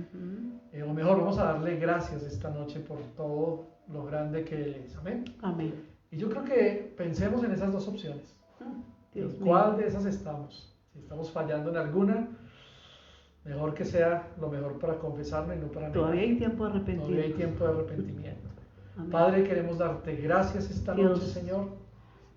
o mejor, vamos a darle gracias esta noche por todo lo grande que Él es. Amén. Amén. Y yo creo que pensemos en esas dos opciones. ¿En cuál de esas estamos? Si estamos fallando en alguna, mejor que sea lo mejor para confesarlo y no para negar. Todavía hay tiempo de arrepentimiento. Todavía hay tiempo de arrepentimiento. Amén. Padre, queremos darte gracias esta noche, Señor.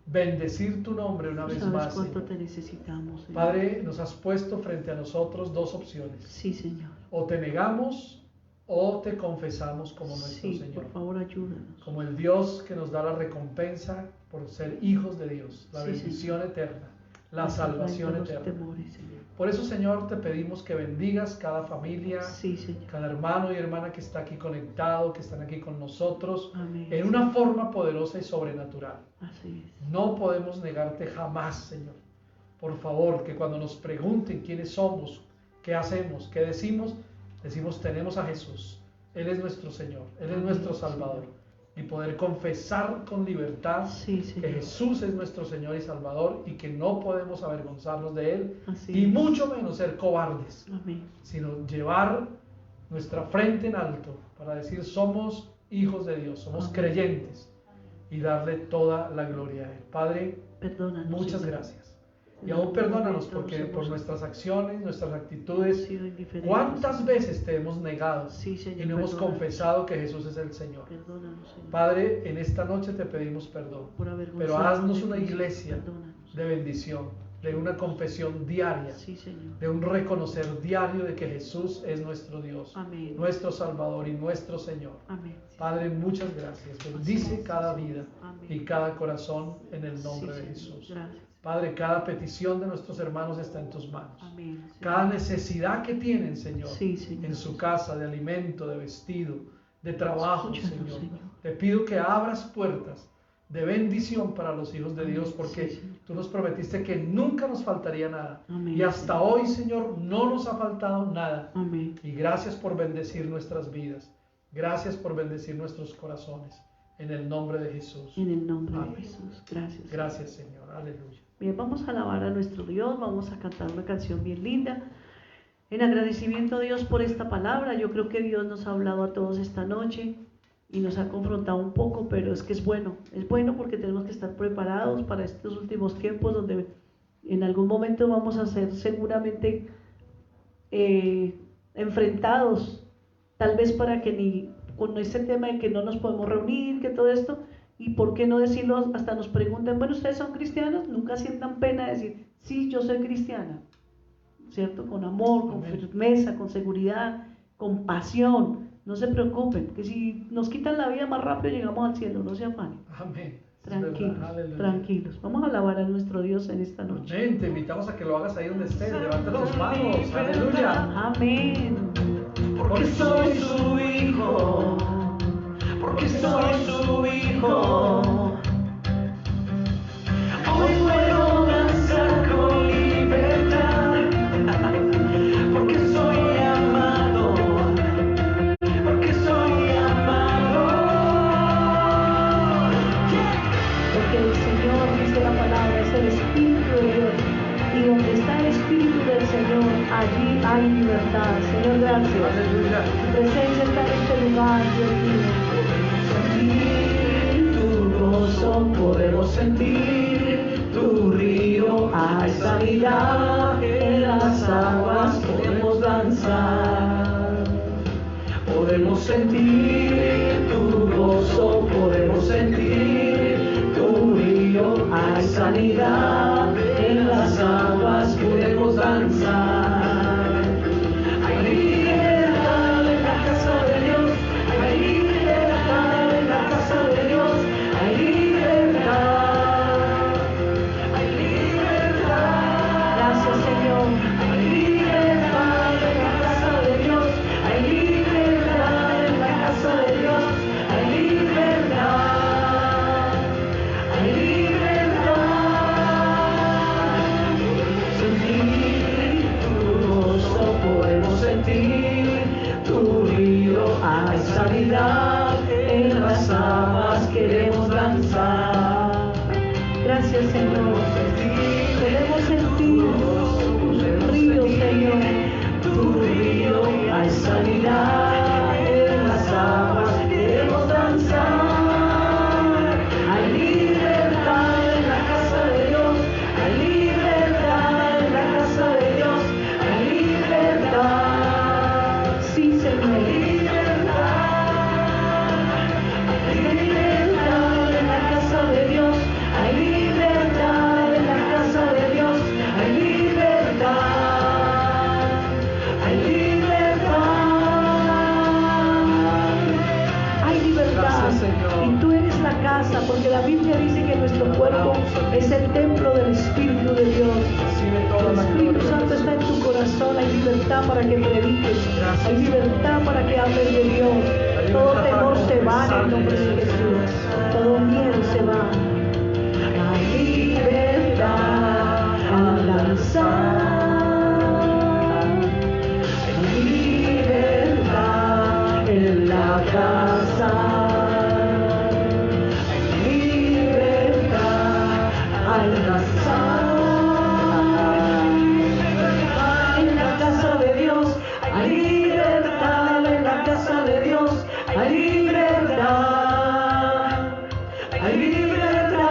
Bendecir tu nombre una vez más, cuánto Señor. te necesitamos, Señor. Padre, nos has puesto frente a nosotros dos opciones. Sí, Señor. O te negamos o te confesamos como nuestro Sí, Señor. por favor, ayúdanos. Como el Dios que nos da la recompensa por ser hijos de Dios, la Sí, bendición Señor. eterna, la salvación Los eterna. temores, Señor. Por eso, Señor, te pedimos que bendigas cada familia, Sí, Señor. cada hermano y hermana que está aquí conectado, que están aquí con nosotros, Amén. en una forma poderosa y sobrenatural. Así es. No podemos negarte jamás, Señor. Por favor, que cuando nos pregunten quiénes somos, qué hacemos, qué decimos tenemos a Jesús. Él es nuestro Señor, Él es nuestro Salvador. Y poder confesar con libertad Sí, que Jesús es nuestro Señor y Salvador y que no podemos avergonzarnos de Él, Así y es. mucho menos ser cobardes, Amén. sino llevar nuestra frente en alto para decir: somos hijos de Dios, somos Amén. creyentes, y darle toda la gloria a Él. Padre, Perdónanos, Muchas Señor. gracias. Y aún perdónanos porque por nuestras acciones, nuestras actitudes, ¿cuántas veces te hemos negado Sí, Señor, y no hemos perdónanos. confesado que Jesús es el Señor? Perdónanos, Señor. Padre, en esta noche te pedimos perdón, Por avergonzarnos pero haznos de una ti, iglesia perdónanos. de bendición, de una confesión diaria, Sí, Señor. de un reconocer diario de que Jesús es nuestro Dios, Amén. nuestro Salvador y nuestro Señor. Amén. Padre, muchas gracias. Bendice cada vida Amén. y cada corazón en el nombre Sí, de Señor. Jesús. Gracias. Padre, cada petición de nuestros hermanos está en tus manos. Amén. Señor. Cada necesidad que tienen, Señor, Sí, Señor. en su casa, de alimento, de vestido, de trabajo, Escúchanos, Señor. Señor. Te pido que abras puertas de bendición para los hijos de Amén. Dios, porque Sí, Señor. tú nos prometiste que nunca nos faltaría nada. Amén, Y hasta Señor. hoy, Señor, no nos ha faltado nada. Amén. Y gracias por bendecir nuestras vidas. Gracias por bendecir nuestros corazones. En el nombre de Jesús. En el nombre Amén. de Jesús. Gracias. Gracias, Señor. Aleluya. Bien, vamos a alabar a nuestro Dios, vamos a cantar una canción bien linda. En agradecimiento a Dios por esta palabra, yo creo que Dios nos ha hablado a todos esta noche y nos ha confrontado un poco, pero es que es bueno porque tenemos que estar preparados para estos últimos tiempos donde en algún momento vamos a ser seguramente enfrentados, tal vez para que ni con este tema de que no nos podemos reunir, que todo esto. Y por qué no decirlo, hasta nos preguntan, bueno, ¿ustedes son cristianos? Nunca sientan pena de decir, sí, yo soy cristiana, ¿cierto? Con amor, con Amén. firmeza, con seguridad, con pasión. No se preocupen, que si nos quitan la vida más rápido llegamos al cielo, no se afanen. Amén. Es Tranquilos, verdad. Aleluya. tranquilos. Vamos a alabar a nuestro Dios en esta noche. Amén. Te invitamos a que lo hagas ahí donde estés. Levanta tus manos. Aleluya. Amén. Porque soy su hijo, porque soy su hijo. Hoy puedo danzar con libertad, porque soy amado, porque soy amado. Porque el Señor, dice la palabra, es el Espíritu de Dios. Y donde está el Espíritu del Señor, allí hay libertad. Señor, gracias. Aleluya. Tu presencia está en este lugar, Dios mío. Sentir tu gozo, podemos sentir tu río. Hay sanidad en las aguas, podemos danzar. Podemos sentir tu gozo, podemos sentir tu río. Hay sanidad en las aguas, podemos danzar. Hay libertad en la casa de Dios. Hay libertad en la casa de Dios. Hay libertad. Hay libertad. Gracias, Señor. Hay libertad en la casa de Dios. Hay libertad en la casa de Dios. Hay libertad. Hay libertad. Sentir tu gozo, podemos sentir tu río. Hay sanidad en las aguas, queremos danzar. Gracias, Señor. Queremos sentir tu río, Señor. Tu río, hay sanidad en las aguas, queremos danzar. Hay libertad en la casa de Dios, hay libertad en la casa de Dios, hay libertad. Sí, Señor. Hay libertad en la casa de Dios, hay libertad en la casa de Dios, hay libertad. Hay libertad. Hay libertad. Gracias, Señor. Y tú eres la casa, porque la Biblia dice que nuestro cuerpo es el templo del Espíritu de Dios. Recibe toda El la Espíritu gloria. Santo está en tu corazón, hay libertad para que prediques, hay libertad para que hables de Dios. Todo temor se va en el nombre de Jesús, todo miedo se va. Hay libertad al danzar. Hay libertad en la casa. Hay libertad al danzar. En la casa de Dios hay libertad. En la casa de Dios hay libertad. Hay libertad.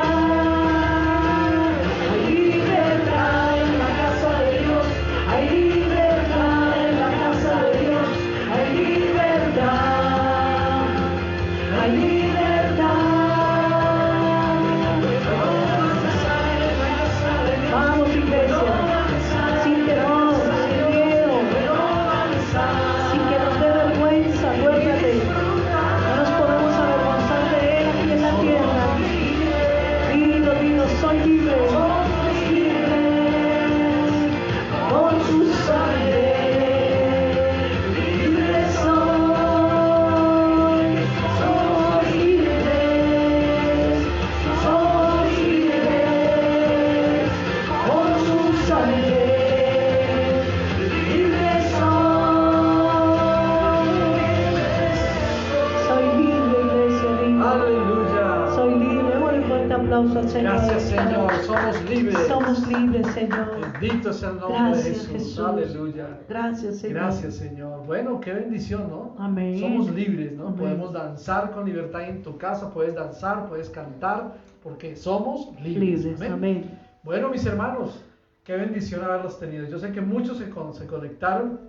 Señor. Gracias, Señor. Somos libres. Somos libres, Señor. Bendito sea el nombre Gracias, de Jesús. Jesús. Aleluya. Gracias, Señor. Gracias, Señor. Bueno, qué bendición, ¿no? Amén. Somos libres, ¿no? Amén. Podemos danzar con libertad en tu casa, puedes danzar, puedes cantar, porque somos libres. Libres. Amén. Bueno, mis hermanos, qué bendición haberlos tenido. Yo sé que muchos se conectaron.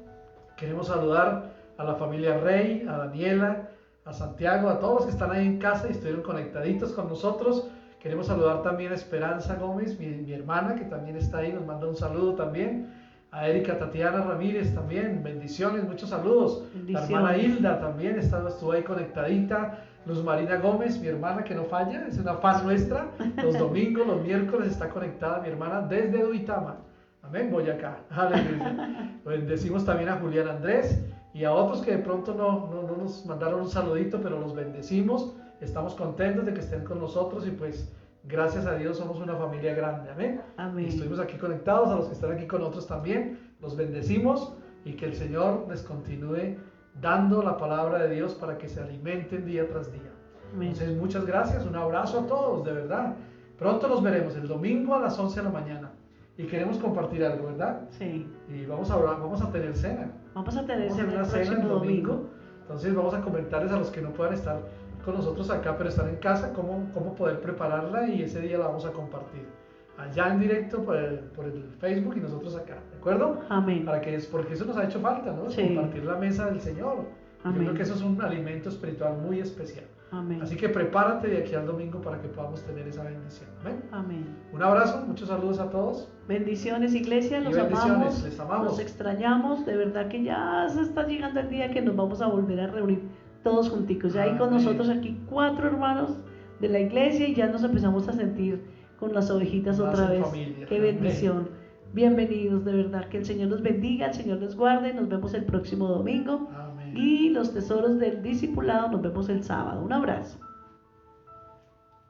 Queremos saludar a la familia Rey, a Daniela, a Santiago, a todos los que están ahí en casa y estuvieron conectaditos con nosotros. Queremos saludar también a Esperanza Gómez, mi hermana, que también está ahí, nos manda un saludo también. A Erika Tatiana Ramírez también, bendiciones, muchos saludos. Bendiciones. La hermana Hilda también estuvo ahí conectadita. Luz Marina Gómez, mi hermana que no falla, es una fan nuestra. Los domingos, los miércoles está conectada mi hermana desde Duitama. Amén, Boyacá. Aleluya. Bendecimos también a Julián Andrés y a otros que de pronto no nos mandaron un saludito, pero los bendecimos. Estamos contentos de que estén con nosotros y pues gracias a Dios somos una familia grande. Amén. Amén. Y estuvimos aquí conectados, a los que están aquí con nosotros también. Los bendecimos y que el Señor les continúe dando la palabra de Dios para que se alimenten día tras día. Amén. Entonces, muchas gracias, un abrazo a todos, de verdad. Pronto nos veremos el domingo a las 11 de la mañana y queremos compartir algo, ¿verdad? Sí. Y vamos a tener cena. Vamos a tener Vamos a cena el una cena el próximo domingo. domingo. Entonces vamos a comentarles a los que no puedan estar con nosotros acá, pero están en casa, cómo poder prepararla y ese día la vamos a compartir. Allá en directo por el Facebook y nosotros acá, ¿de acuerdo? Amén. Porque eso nos ha hecho falta, ¿no? Sí. Compartir la mesa del Señor. Yo Amén. creo que eso es un alimento espiritual muy especial. Amén. Así que prepárate de aquí al domingo para que podamos tener esa bendición. Amén. Amén. Un abrazo, muchos saludos a todos. Bendiciones, iglesia, Y los bendiciones, amamos, les amamos. los extrañamos, de verdad que ya se está llegando el día que nos vamos a volver a reunir todos junticos. Ya hay con Amén. nosotros aquí 4 hermanos de la iglesia y ya nos empezamos a sentir con las ovejitas Más otra en vez. familia. Qué Amén. bendición. Bienvenidos, de verdad, que el Señor los bendiga, el Señor les guarde, nos vemos el próximo domingo Amén. y los tesoros del discipulado nos vemos el sábado. Un abrazo.